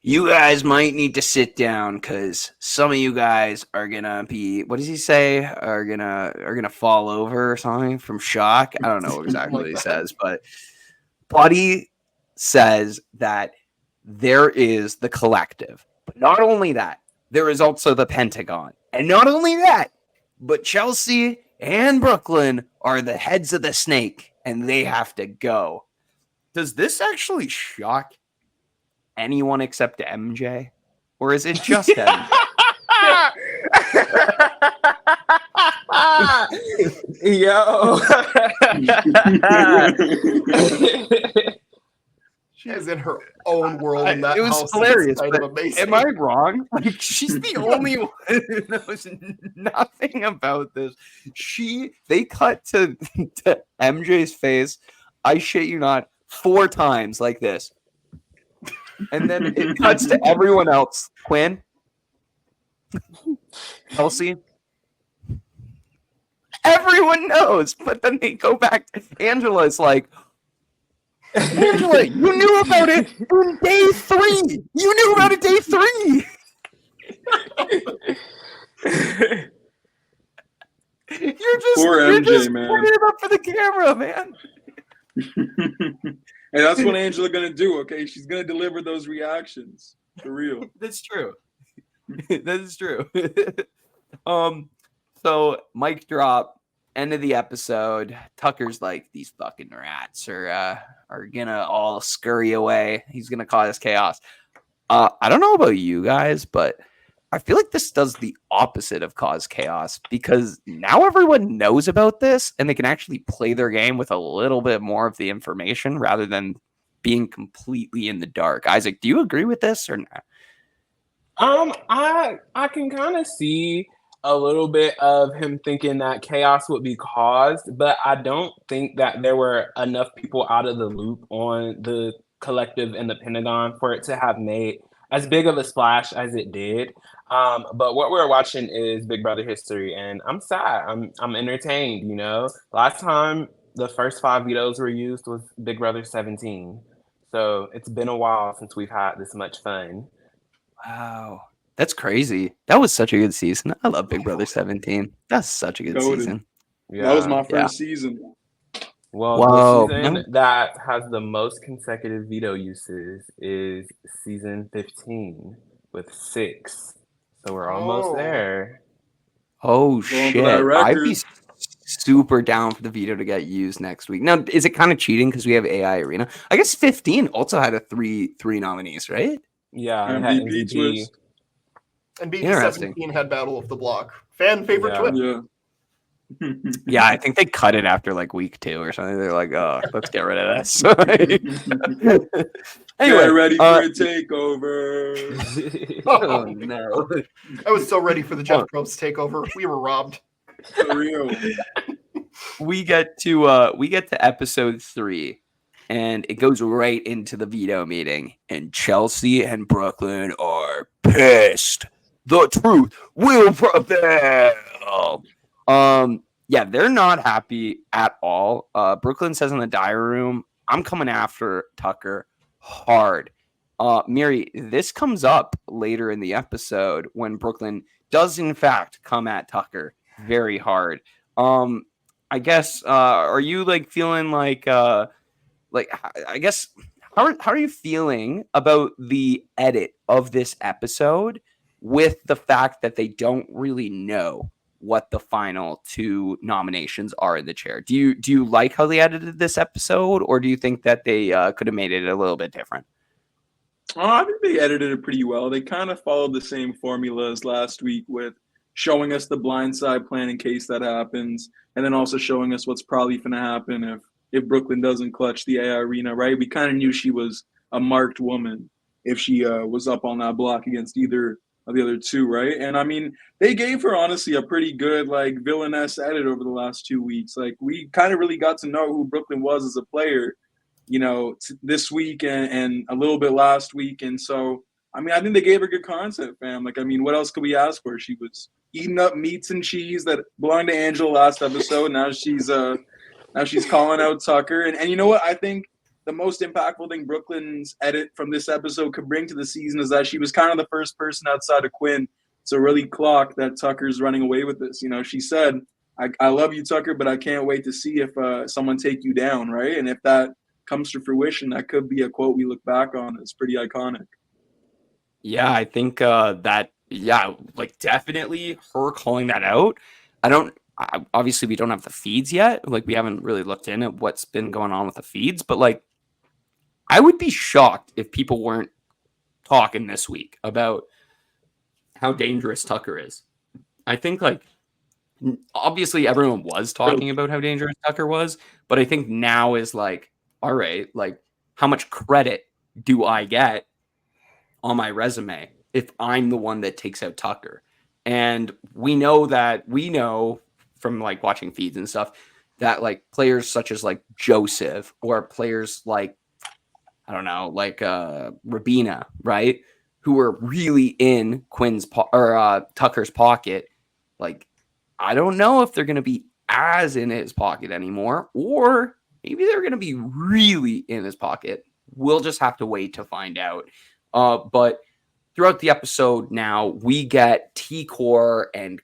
You guys might need to sit down because some of you guys are gonna be, what does he say? Are gonna fall over or something from shock. I don't know exactly what he says, but Buddy says that there is the collective. But not only that, there is also the Pentagon. And not only that, but Chelsea and Brooklyn are the heads of the snake, and they have to go. Does this actually shock anyone except MJ? Or is it just MJ? Yo. She is in her own world in that it was house. hilarious. Kind But of amazing. am I wrong? Like, she's the only one who knows nothing about this. They cut to MJ's face. I shit you not, 4 times like this. And then it cuts to everyone else. Quinn, Chelsea. Everyone knows, but then they go back to Angela's like, Angela, you knew about it on day 3. You knew about it day 3. Poor you're MJ, just man. putting it up for the camera, man. And that's what Angela gonna do, okay? She's gonna deliver those reactions. For real. That's true. That is true. So mic drop, end of the episode. Tucker's like, these fucking rats are gonna all scurry away. He's gonna cause chaos. I don't know about you guys, but I feel like this does the opposite of cause chaos because now everyone knows about this and they can actually play their game with a little bit more of the information rather than being completely in the dark. Isaac, do you agree with this or not? I can kind of see a little bit of him thinking that chaos would be caused, but I don't think that there were enough people out of the loop on the collective and the Pentagon for it to have made as big of a splash as it did. But what we're watching is Big Brother history, and I'm sad. I'm entertained. You know, last time the first 5 vetoes were used was Big Brother 17, so it's been a while since we've had this much fun. Wow. That's crazy. That was such a good season. I love Big Brother 17. That's such a good Goated. season. That was my Yeah. first season. Well, Whoa. the season that has the most consecutive veto uses is season 15 with 6. So we're almost Oh. there. Oh, Going for that shit. I'd record. be super down for the veto to get used next week. Now, is it kind of cheating because we have AI Arena? I guess 15 also had a three nominees, right? Yeah, it had MVP MVP. twist. And Interesting. BB17 had Battle of the Block. Fan favorite Yeah. twist. Yeah. Yeah, I think they cut it after like week 2 or something. They're like, oh, let's get rid of this. Anyway, Get ready for a takeover. oh no. I was so ready for the Jeff Probst takeover. We were robbed. For real. we get to episode 3 and it goes right into the veto meeting and Chelsea and Brooklyn are pissed. The truth will prevail. Yeah, they're not happy at all. Brooklyn says in the diary room, I'm coming after Tucker hard. Miri, this comes up later in the episode when Brooklyn does in fact come at Tucker very hard. I guess are you like feeling like I guess how are you feeling about the edit of this episode with the fact that they don't really know what the final 2 nominations are in the chair? Do you like how they edited this episode, or do you think that they could have made it a little bit different? I think they edited it pretty well. They kind of followed the same formula as last week with showing us the blindside plan in case that happens, and then also showing us what's probably going to happen if Brooklyn doesn't clutch the AI Arena, right? We kind of knew she was a marked woman if she was up on that block against either of the other 2, right? And I mean, they gave her honestly a pretty good like villainess edit over the last 2 weeks. Like we kind of really got to know who Brooklyn was as a player, you know, this week and a little bit last week. And so, I mean, I think they gave her good content, fam. Like, I mean, what else could we ask for? She was eating up meats and cheese that belonged to Angela last episode. Now she's calling out Tucker. And you know what? I think the most impactful thing Brooklyn's edit from this episode could bring to the season is that she was kind of the first person outside of Quinn to really clock that Tucker's running away with this. You know, she said, I love you, Tucker, but I can't wait to see if someone take you down, right? And if that comes to fruition, that could be a quote we look back on. It's pretty iconic. Yeah, I think like definitely her calling that out. Obviously we don't have the feeds yet. Like we haven't really looked in at what's been going on with the feeds, but like I would be shocked if people weren't talking this week about how dangerous Tucker is. I think like obviously everyone was talking about how dangerous Tucker was, but I think now is like, all right, like how much credit do I get on my resume if I'm the one that takes out Tucker? And we know from like watching feeds and stuff that like players such as like Joseph or players like, I don't know, like Rabina, right? Who are really in Tucker's pocket. Like, I don't know if they're going to be as in his pocket anymore, or maybe they're going to be really in his pocket. We'll just have to wait to find out. But throughout the episode now, we get T-Core and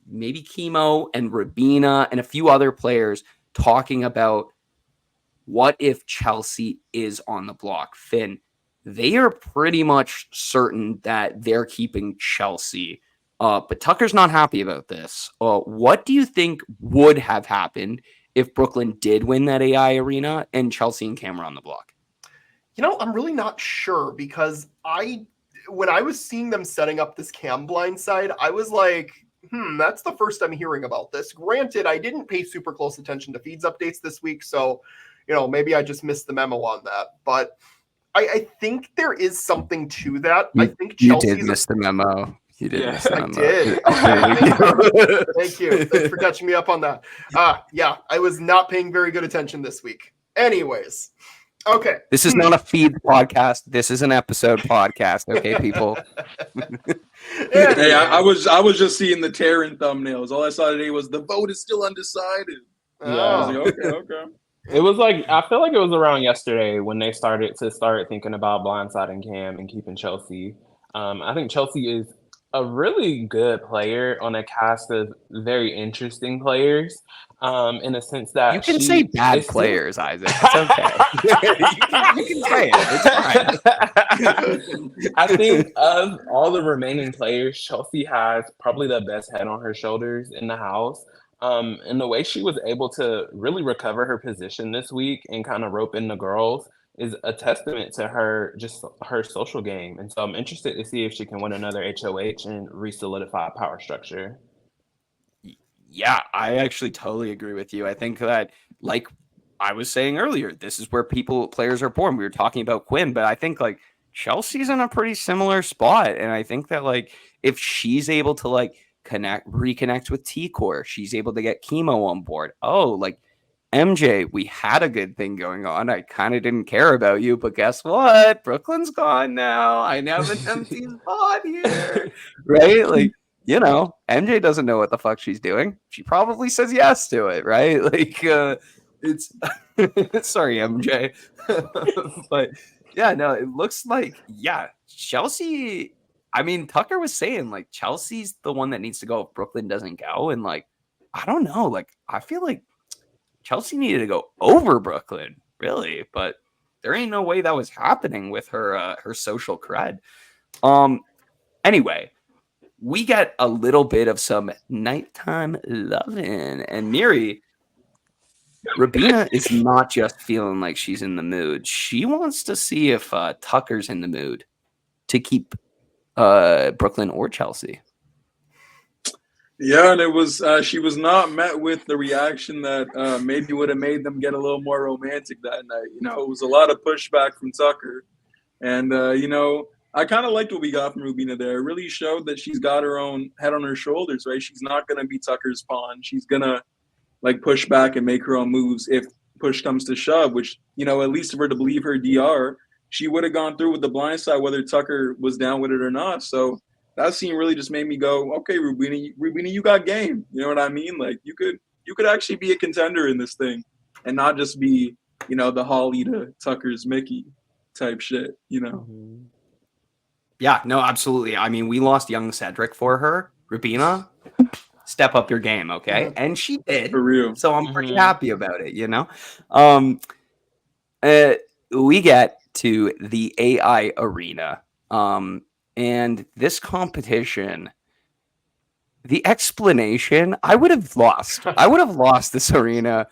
maybe Chemo and Rabina and a few other players talking about what if Chelsea is on the block. Finn, they are pretty much certain that they're keeping Chelsea. But Tucker's not happy about this. What do you think would have happened if Brooklyn did win that AI arena and Chelsea and Cam were on the block? I'm really not sure because when I was seeing them setting up this Cam blind side, I was like, that's the first I'm hearing about this. Granted, I didn't pay super close attention to feeds updates this week, so maybe I just missed the memo on that. But I think there is something to that. I think Chelsea did miss the memo. You did miss the memo. I did. Thank you. Thanks for catching me up on that. Yeah, I was not paying very good attention this week. Anyways. Okay. This is not a feed podcast. This is an episode podcast. Okay, people. Hey, I was just seeing the Terran thumbnails. All I saw today was the vote is still undecided. Oh. I was like, okay. It was like, I feel like it was around yesterday when they started thinking about blindsiding Cam and keeping Chelsea. I think Chelsea is a really good player on a cast of very interesting players. In a sense that you can say bad players, Isaac. It's okay. you can say it. It's fine. I think of all the remaining players, Chelsea has probably the best head on her shoulders in the house. And the way she was able to really recover her position this week and kind of rope in the girls is a testament to her social game. And so I'm interested to see if she can win another HOH and re-solidify power structure. Yeah, I actually totally agree with you. I think that, like I was saying earlier, this is where players are born. We were talking about Quinn, but I think like Chelsea's in a pretty similar spot. And I think that like if she's able to like reconnect with T-Core, she's able to get Chemo on board. Oh, like MJ, we had a good thing going on. I kind of didn't care about you, but guess what? Brooklyn's gone now. I have an empty spot here. Right? Like, MJ doesn't know what the fuck she's doing. She probably says yes to it, right? Like, it's sorry, MJ. But yeah, no, it looks like, Chelsea. I mean, Tucker was saying like Chelsea's the one that needs to go if Brooklyn doesn't go. And like, I don't know. Like, I feel like Chelsea needed to go over Brooklyn, really, but there ain't no way that was happening with her social cred. Anyway. We get a little bit of some nighttime loving. And Miri, Rabina is not just feeling like she's in the mood. She wants to see if Tucker's in the mood to keep Brooklyn or Chelsea. Yeah, and it was she was not met with the reaction that maybe would have made them get a little more romantic that night. It was a lot of pushback from Tucker. And, I kind of liked what we got from Rabina there. It really showed that she's got her own head on her shoulders, right? She's not going to be Tucker's pawn. She's going to, push back and make her own moves if push comes to shove, which, at least if we're to believe her DR, she would have gone through with the blind side whether Tucker was down with it or not. So that scene really just made me go, okay, Rabina, you got game. You know what I mean? Like, you could actually be a contender in this thing and not just be, the Holly to Tucker's Mickey type shit, Mm-hmm. Yeah, no, absolutely. I mean, we lost young Cedric for her. Rabina, step up your game, okay? And she did. For real. So I'm pretty happy about it, We get to the AI arena. And this competition, the explanation, I would have lost. I would have lost this arena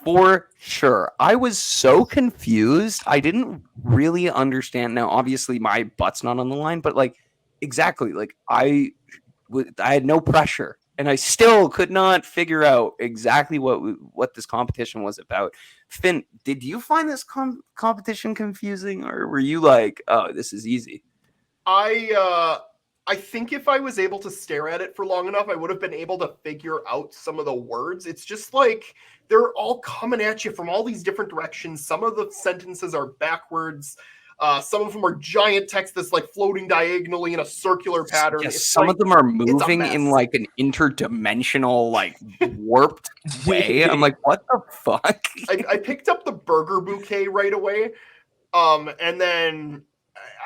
for sure. I was so confused. I didn't really understand. Now, obviously, my butt's not on the line, but like, exactly, like I had no pressure, and I still could not figure out exactly what this competition was about. Finn, did you find this competition confusing, or were you like, oh, this is easy? I think if I was able to stare at it for long enough, I would have been able to figure out some of the words. It's just like they're all coming at you from all these different directions. Some of the sentences are backwards. Some of them are giant text that's like floating diagonally in a circular pattern. Yes, It's some like, of them are it's a moving in mess. like an interdimensional, like warped way. I'm like, what the fuck? I picked up the burger bouquet right away. And then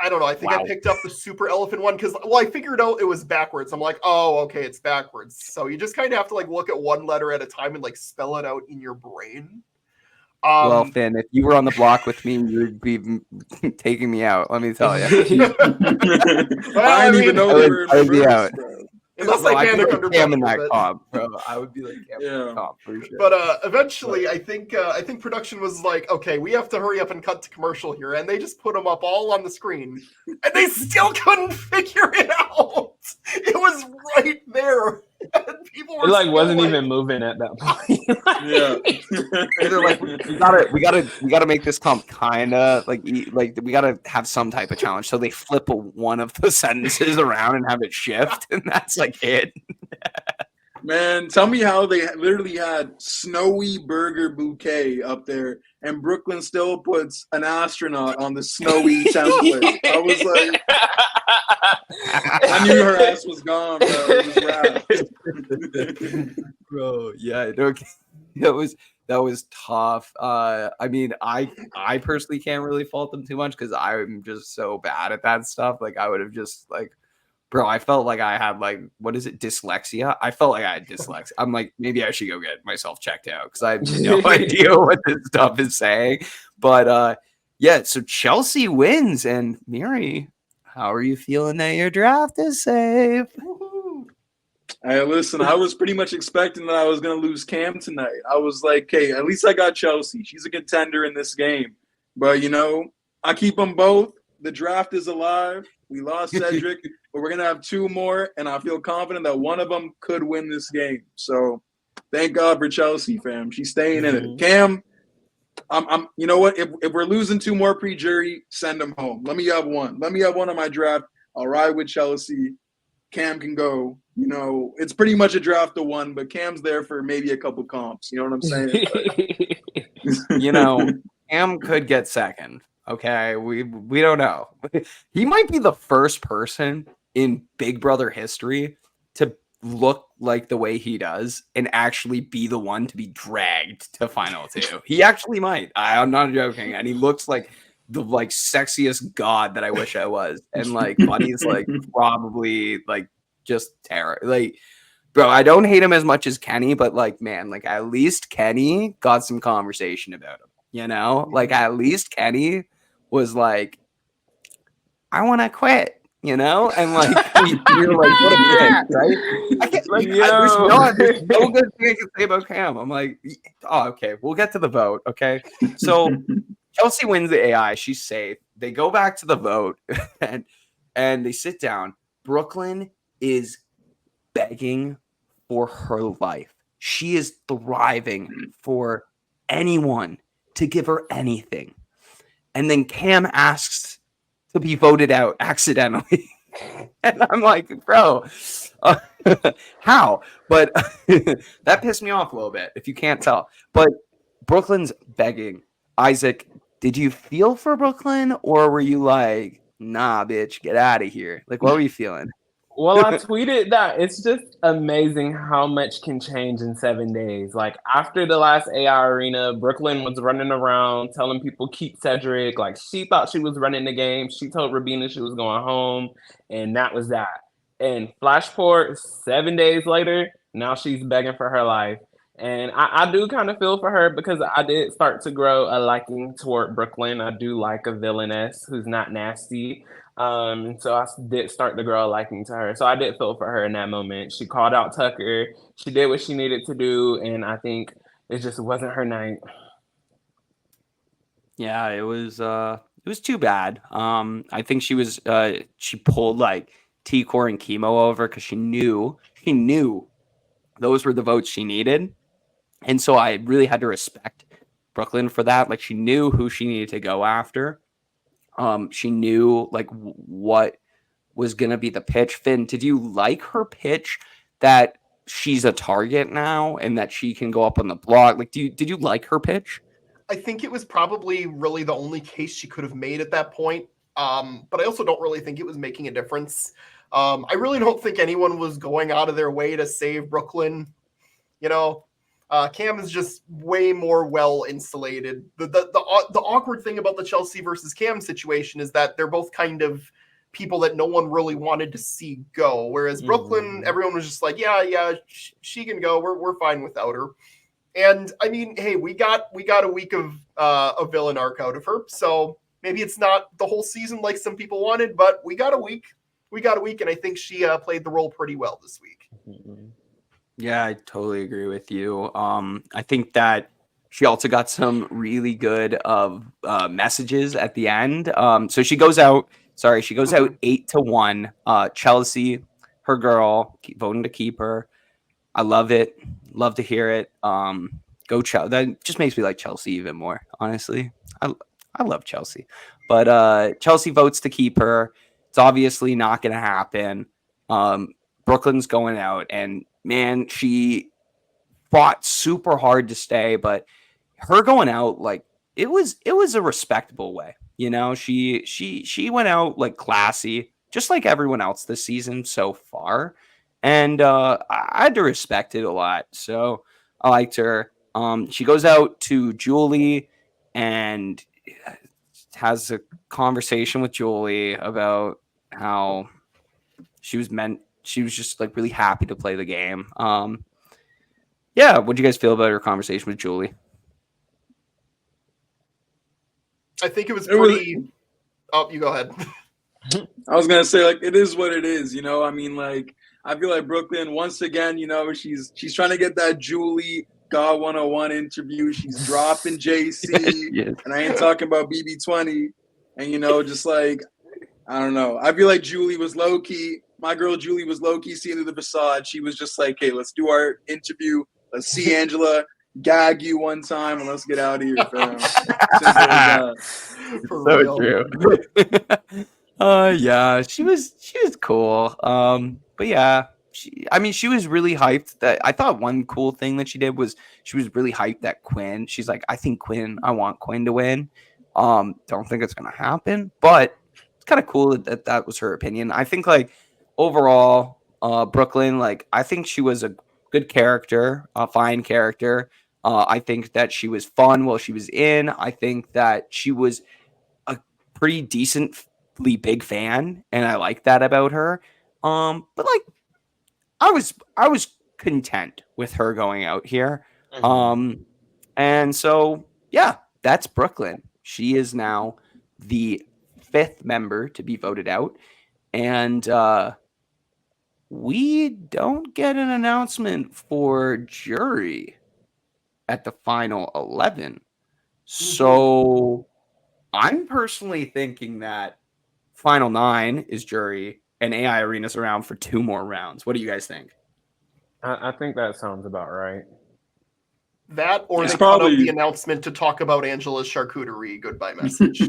I don't know. I think I Wow. picked up the super elephant one because, well, I figured out it was backwards. I'm like, oh, okay, it's backwards. So you just kind of have to like look at one letter at a time and like spell it out in your brain. Well, Finn, if you were on the block with me, you'd be taking me out. Let me tell you. I didn't even know they were in I would be reverse, out. bro. Unless Bro, I I'd be panic like under Cam in pressure, that but- comp, bro. I would be like Cam in Yeah. that comp for sure. But eventually, I think production was like, okay, we have to hurry up and cut to commercial here, and they just put them up all on the screen, and they still couldn't figure it out. It was right there. And people were It like still wasn't like, even moving at that point. Yeah. They're like, we gotta make this comp kind of like we gotta have some type of challenge. So they flip one of the sentences around and have it shift, and that's like it. Man, tell me how they literally had snowy burger bouquet up there, and Brooklyn still puts an astronaut on the snowy template. I was like, I knew her ass was gone, bro. It was rap. Bro, yeah, that was tough. I mean, I personally can't really fault them too much because I'm just so bad at that stuff. Like, I would have just like, bro, I felt like I had like, what is it, dyslexia? I felt like I had dyslexia. I'm like, maybe I should go get myself checked out because I have no idea what this stuff is saying. But yeah, so Chelsea wins, and Miri, how are you feeling that your draft is safe? woohoo. Hey, listen, I was pretty much expecting that I was going to lose Cam tonight. I was like, okay, at least I got Chelsea. She's a contender in this game. But, you know, I keep them both. The draft is alive. We lost Cedric, but we're going to have two more, and I feel confident that one of them could win this game. So thank God for Chelsea, fam. She's staying in it. Cam, I'm. You know what? If we're losing two more pre-jury, send them home. Let me have one. Let me have one on my draft. I'll ride with Chelsea. Cam can go. You know, it's pretty much a draft of one, but Cam's there for maybe a couple comps. You know what I'm saying? You know, Cam could get second. Okay, we don't know. He might be the first person in Big Brother history to look like the way he does and actually be the one to be dragged to final two. He actually might. I'm not joking. And he looks like the like sexiest god that I wish I was. And like Buddy's like probably like just terror. Like, bro, I don't hate him as much as Kenny, but like, man, like at least Kenny got some conversation about him. You know, like at least Kenny was like, I want to quit, you know, and like you're like, what a bitch, right? I can't, like, there's no good thing I can say about Cam. I'm like, oh, okay, we'll get to the vote, okay? So Chelsea wins the AI, she's safe. They go back to the vote, and they sit down. Brooklyn is begging for her life. She is thriving for anyone to give her anything. And then Cam asks to be voted out accidentally. And I'm like, bro, how? But that pissed me off a little bit, if you can't tell. But Brooklyn's begging. Isaac, did you feel for Brooklyn, or were you like, nah, bitch, get out of here? Like, what were you feeling? Well, I tweeted that it's just amazing how much can change in 7 days. Like after the last AI arena, Brooklyn was running around telling people keep Cedric. Like she thought she was running the game. She told Rabina she was going home, and that was that. And Flashport, 7 days later, now she's begging for her life. And I do kind of feel for her because I did start to grow a liking toward Brooklyn. I do like a villainess who's not nasty. So I did start to grow a liking to her. So I did feel for her in that moment. She called out Tucker. She did what she needed to do, and I think it just wasn't her night. Yeah, it was too bad. I think she pulled like T-Core and Chemo over because she knew those were the votes she needed. And so I really had to respect Brooklyn for that. Like she knew who she needed to go after. She knew like what was going to be the pitch. Finn, did you like her pitch that she's a target now and that she can go up on the block? Like, did you like her pitch? I think it was probably really the only case she could have made at that point. But I also don't really think it was making a difference. I really don't think anyone was going out of their way to save Brooklyn. You know, Cam is just way more well insulated. The awkward thing about the Chelsea versus Cam situation is that they're both kind of people that no one really wanted to see go. Whereas Brooklyn, everyone was just like, yeah, she can go. We're fine without her. And I mean, hey, we got a week of a villain arc out of her. So maybe it's not the whole season like some people wanted, but we got a week. And I think she played the role pretty well this week. Yeah, I totally agree with you. I think that she also got some really good messages at the end. So she goes out 8-1. Chelsea, her girl, voting to keep her. I love it. Love to hear it. Go Chelsea. That just makes me like Chelsea even more, honestly. I love Chelsea. But Chelsea votes to keep her. It's obviously not going to happen. Brooklyn's going out, and man, she fought super hard to stay, but her going out, like, it was a respectable way. You know, she went out like classy, just like everyone else this season so far. And I had to respect it a lot. So I liked her. She goes out to Julie and has a conversation with Julie about how she was just like really happy to play the game. Yeah, what do you guys feel about her conversation with Julie? I think it was pretty. Oh, you go ahead. I was gonna say, like, it is what it is, you know. I mean, like, I feel like Brooklyn, once again, you know, she's trying to get that Julie God 101 interview. She's dropping JC, Yes. and I ain't talking about BB20. And, you know, just like, I don't know. I feel like Julie was low key. My girl Julie was low key seeing through the facade. She was just like, hey, let's do our interview. Let's see Angela gag you one time, and let's get out of here, fam. Simple as that. For So real. true. Yeah, she was cool. But yeah, she was really hyped. That I thought one cool thing that she did was she was really hyped that Quinn. She's like, I want Quinn to win. Don't think it's gonna happen, but it's kind of cool that was her opinion. I think like overall, Brooklyn, like I think she was a good character, a fine character. I think that she was fun while she was in. I think that she was a pretty decently big fan, and I like that about her. But like I was content with her going out here. And so yeah, that's Brooklyn. She is now the 5th member to be voted out. And we don't get an announcement for jury at the final 11. So I'm personally thinking that final 9 is jury and AI Arena's around for 2 more rounds. What do you guys think? I think that sounds about right. That or It's they cut out probably- the announcement to talk about Angela's charcuterie goodbye message.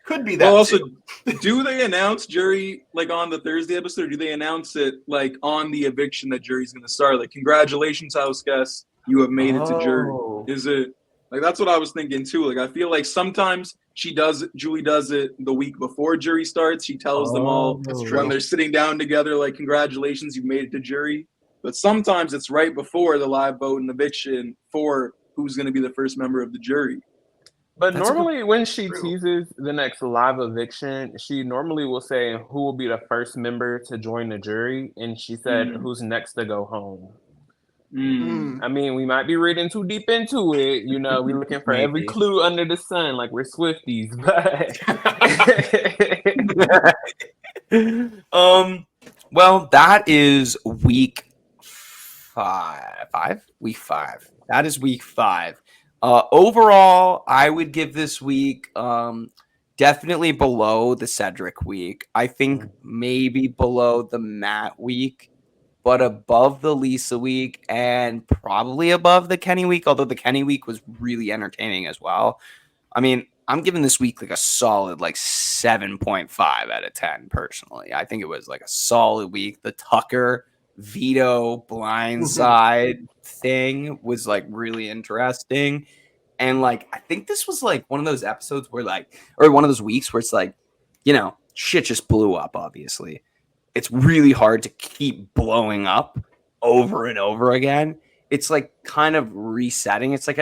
Could be that. Well, also, too. do they announce jury like on the Thursday episode? Or do they announce it like on the eviction that jury's going to start? Like, congratulations, house guests, you have made it to jury. Oh. Is it like that's what I was thinking too? Like, I feel like sometimes Julie does it the week before jury starts. She tells them all That's when true. they're sitting down together, like, congratulations, you've made it to jury. But sometimes it's right before the live vote and eviction for who's going to be the first member of the jury. But That's a normally when she True. teases the next live eviction, she normally will say who will be the first member to join the jury. And she said, who's next to go home. I mean, we might be reading too deep into it. You know, we're looking for every Maybe. clue under the sun, like we're Swifties. But Well, that is week 5. Week 5. That is week 5. Overall, I would give this week definitely below the Cedric week. I think maybe below the Matt week, but above the Lisa week and probably above the Kenny week, although the Kenny week was really entertaining as well. I mean, I'm giving this week like a solid like 7.5 out of 10 personally. I think it was like a solid week. The Tucker veto blindside thing was like really interesting. And like, I think this was like one of those episodes where like, or one of those weeks where it's like, you know, shit just blew up. Obviously, it's really hard to keep blowing up over and over again. It's like kind of resetting. It's like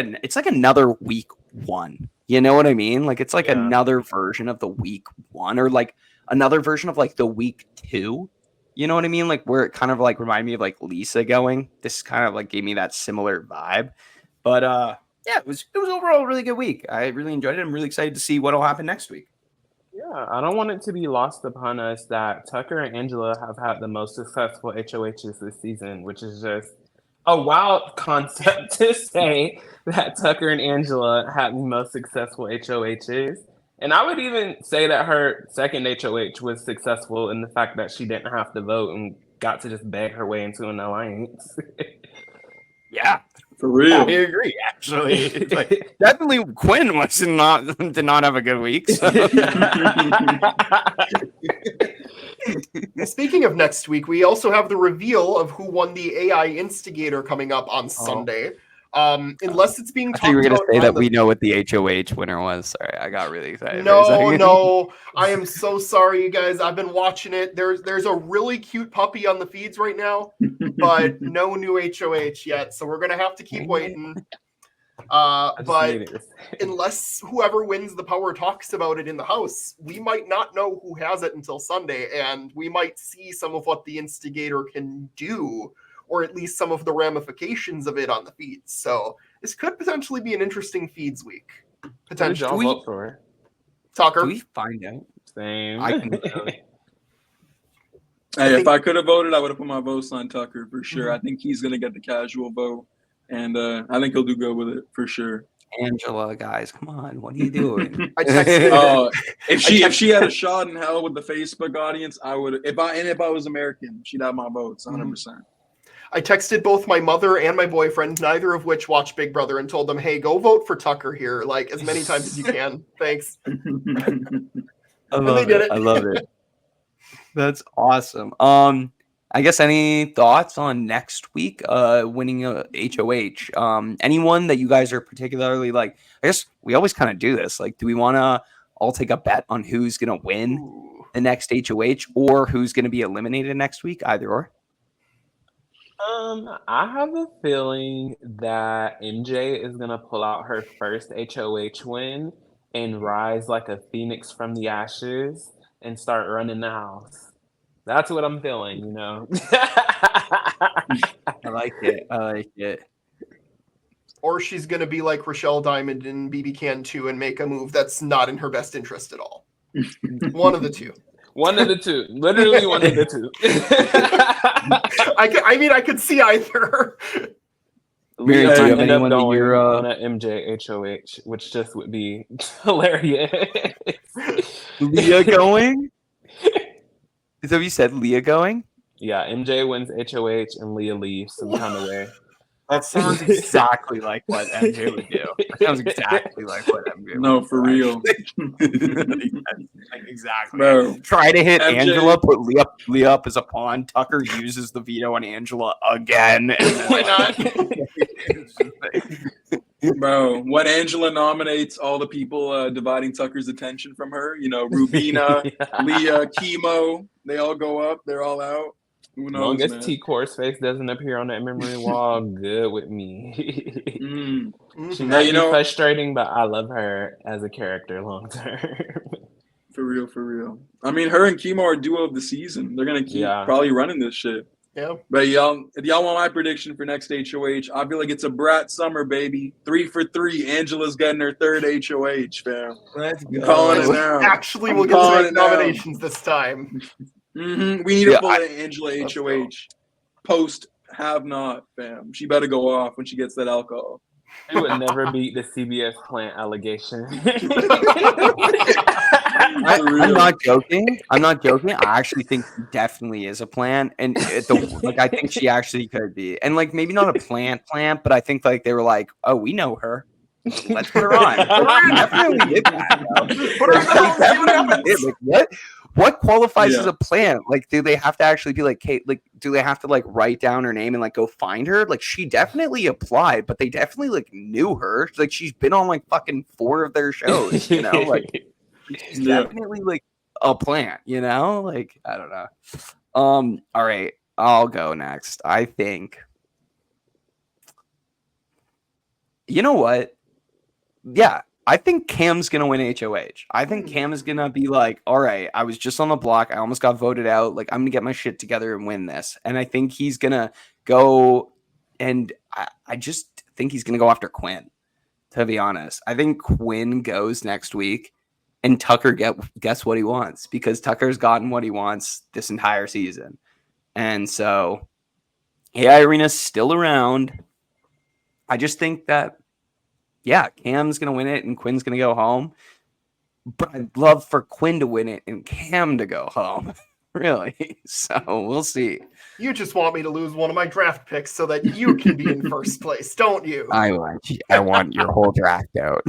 another week one. You know what I mean? Like it's like Yeah. another version of the week one, or like another version of like the week two. You know what I mean? Like where it kind of like reminded me of like Lisa going. This kind of like gave me that similar vibe. But yeah, it was overall a really good week. I really enjoyed it. I'm really excited to see what'll happen next week. Yeah, I don't want it to be lost upon us that Tucker and Angela have had the most successful HOHs this season, which is just a wild concept to say that Tucker and Angela had the most successful HOHs. And I would even say that her second HOH was successful in the fact that she didn't have to vote and got to just beg her way into an alliance. Yeah, For real. I agree. Actually, like, definitely Quinn did not have a good week. So. Speaking of next week, we also have the reveal of who won the AI Instigator coming up on Sunday. Unless it's being I talked thought you were about gonna say on that the- we know what the HOH winner was. Sorry, I got really excited. for a second. No, I am so sorry, you guys. I've been watching it. There's a really cute puppy on the feeds right now, but no new HOH yet. So we're gonna have to keep waiting. I just But needed to say. unless whoever wins the power talks about it in the house, we might not know who has it until Sunday, and we might see some of what the instigator can do, or at least some of the ramifications of it on the feeds. So this could potentially be an interesting feeds week. Who did Potentially. y'all we- vote for? Tucker. Do we find out? Same. I can- Hey, think- if I could have voted, I would have put my votes on Tucker for sure. Mhm. I think he's gonna get the casual vote, and I think he'll do good with it for sure. Angela, guys, come on, what are you doing? I texted If she had a shot in hell with the Facebook audience, I would. If I was American, she'd have my votes 100%. I texted both my mother and my boyfriend, neither of which watch Big Brother, and told them, "Hey, go vote for Tucker here, like as many times as you can. Thanks." I they love did it. it. I love it. That's awesome. I guess any thoughts on next week winning a HOH? Anyone that you guys are particularly like? I guess we always kind of do this. Like, do we want to all take a bet on who's gonna win Ooh. the next HOH or who's gonna be eliminated next week? Either or. I have a feeling that MJ is gonna pull out her first HOH win and rise like a phoenix from the ashes and start running the house. That's what I'm feeling, you know. I like it. I like it. Or she's gonna be like Rochelle Diamond in BB Can 2 and make a move that's not in her best interest at all. One of the two. One of the two, literally one of the two. I could see either. Mary, Leah do you might have end up anyone that going you're, on a MJ HOH, which just would be hilarious. Leah going? Is that what you said? Leah going? Yeah, MJ wins HOH and Leah leaves some kind of way. That sounds exactly like what MJ would do. That sounds exactly like what MJ would No, do. for real. Like, exactly. Bro, Try to hit MJ Angela, put Leah up as a pawn. Tucker uses the veto on Angela again. And then, Why not? bro, when Angela nominates all the people dividing Tucker's attention from her, you know, Rubina, Leah, Chemo, they all go up, they're all out. Who As knows, long as man? T Core's face doesn't appear on that memory wall, good with me. Mm. She Mhm. might you be know- frustrating, but I love her as a character long term. For real, for real. I mean, her and Chemo are duo of the season. They're gonna keep Yeah. probably running this shit. Yeah. But if y'all want my prediction for next HOH, I feel like it's a brat summer, baby. 3 for 3. Angela's getting her third HOH, fam. Let's I'm calling it We now. actually I'm will get calling to make it now. nominations this time. We need Yeah, a full Angela Let's go. HOH. Post have not, fam. She better go off when she gets that alcohol. She would never beat the CBS plant allegation. For real. I'm not joking. I'm not joking. I actually think she definitely is a plant, and I think she actually could be, and like maybe not a plant, but I think like they were like, oh, we know her. Let's put her on. They definitely did that. Though. Put her on the They house, see what definitely happens. did. Like, what qualifies Yeah. as a plant? Like, do they have to actually be like Kate? Like, do they have to like write down her name and like go find her? Like, she definitely applied, but they definitely like knew her. Like, she's been on like fucking 4 of their shows. You know, like she's Yeah. definitely like a plant. You know, like I don't know. All right, I'll go next. I think. You know what? Yeah, I think Cam's gonna win HOH. I think Cam is gonna be like, all right, I was just on the block. I almost got voted out. Like, I'm gonna get my shit together and win this. And I think he's gonna go, and I just think he's gonna go after Quinn. To be honest, I think Quinn goes next week, and Tucker gets what he wants because Tucker's gotten what he wants this entire season, and so AI Arena's still around. I just think that. Yeah, Cam's going to win it and Quinn's going to go home. But I'd love for Quinn to win it and Cam to go home. Really. So we'll see. You just want me to lose one of my draft picks so that you can be in first place, don't you? I want your whole draft out.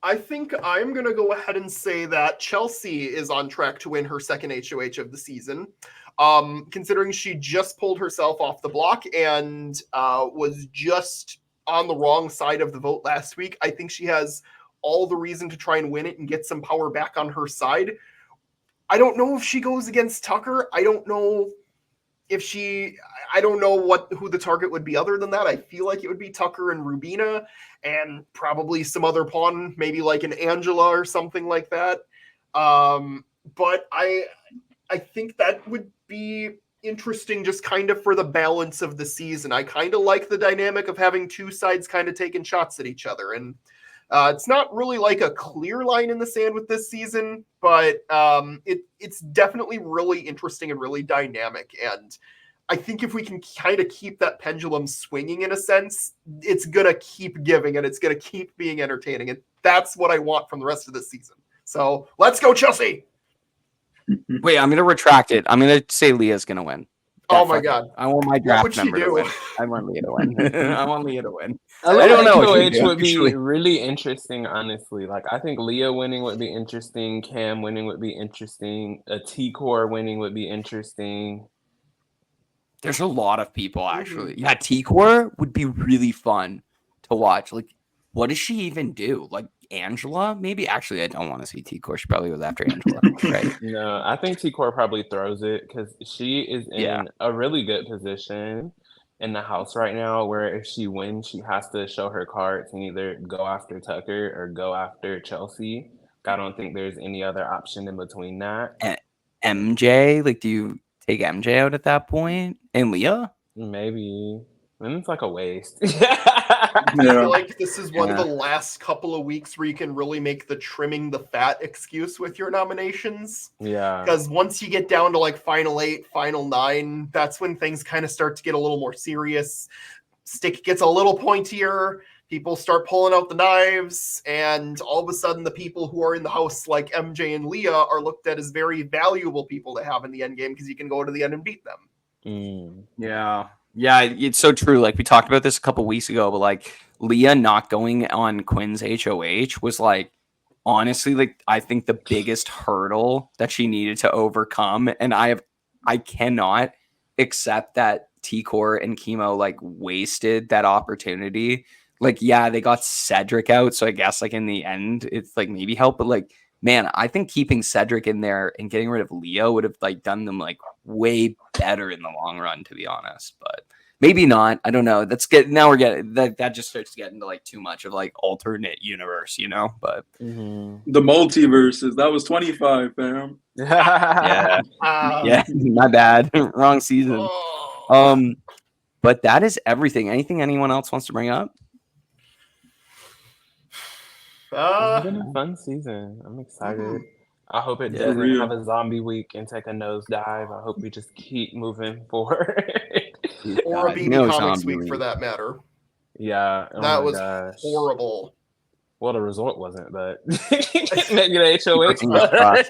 I think I'm going to go ahead and say that Chelsea is on track to win her second HOH of the season. Considering she just pulled herself off the block and was just on the wrong side of the vote last week, I think she has all the reason to try and win it and get some power back on her side. I don't know if she goes against Tucker. I don't know who the target would be other than that. I feel like it would be Tucker and Rubina and probably some other pawn, maybe like an Angela or something like that. But I think that would be interesting just kind of for the balance of the season. I kind of like the dynamic of having two sides kind of taking shots at each other. And it's not really like a clear line in the sand with this season, but it's definitely really interesting and really dynamic. And I think if we can kind of keep that pendulum swinging in a sense, it's going to keep giving and it's going to keep being entertaining. And that's what I want from the rest of the season. So let's go, Chelsea. Wait, I'm going to retract it. I'm going to say Leah's going to win. Oh my God. I want my What draft would she member to do? win. I want Leah to win. I want Leah to win. I don't know what HOH she'd do, would be actually. really interesting, honestly. Like, I think Leah winning would be interesting. Cam winning would be interesting. A T-Core winning would be interesting. There's a lot of people, actually. Yeah, T-Core would be really fun to watch. Like, what does she even do? Like, Angela? Maybe. Actually, I don't want to see T-Core. She probably goes after Angela. Right. No, I think T-Core probably throws it because she is in a really good position in the house right now where if she wins, she has to show her cards and either go after Tucker or go after Chelsea. I don't think there's any other option in between that. MJ? Like, do you take MJ out at that point? And Leah? Maybe. And it's like a waste. I Yeah. feel like this is one of the last couple of weeks where you can really make the trimming the fat excuse with your nominations. Yeah. Because once you get down to like final 8, final 9, that's when things kind of start to get a little more serious. Stick gets a little pointier. People start pulling out the knives, and all of a sudden, the people who are in the house, like MJ and Leah, are looked at as very valuable people to have in the end game because you can go to the end and beat them. Yeah. Yeah, it's so true. Like, we talked about this a couple weeks ago, but like Leah not going on Quinn's HOH was like, honestly, like I think the biggest hurdle that she needed to overcome. And I cannot accept that T-Core and Chemo like wasted that opportunity. Like, yeah, they got Cedric out, so I guess like in the end it's like maybe help, but like, man, I think keeping Cedric in there and getting rid of Leo would have like done them like way better in the long run, to be honest. But maybe not. I don't know. We're getting that just starts to get into like too much of like alternate universe, you know. But The multiverses. That was 25, fam. yeah, yeah, my bad, wrong season. But that is everything. Anything anyone else wants to bring up? It's been a fun season. I'm excited. I hope it doesn't real. have a zombie week and take a nosedive. I hope we just keep moving forward. Or a BB No Comics zombie week for that matter. Yeah. Oh That my was gosh. horrible. Well, the resort wasn't, but making an HOH. I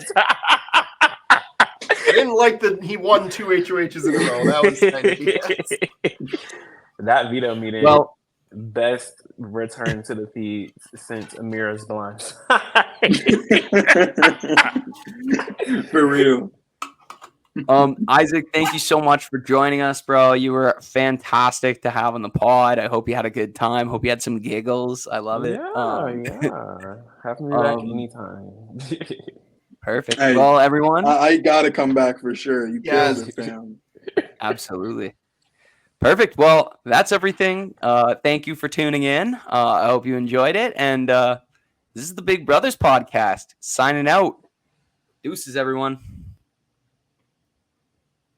didn't like that he won 2 HOHs in a row. That was kind of BS. That veto meeting. Well, best return to the feed since Amira's blind. For real. Isaac, thank you so much for joining us, bro. You were fantastic to have on the pod. I hope you had a good time. Hope you had some giggles. I love it. Yeah. Have me back anytime. Perfect. Hey, well, everyone. I gotta come back for sure. You Yes. killed it, fam. Absolutely. Perfect. Well, that's everything. Thank you for tuning in. I hope you enjoyed it. And this is the Big Brothers podcast. Signing out. Deuces, everyone.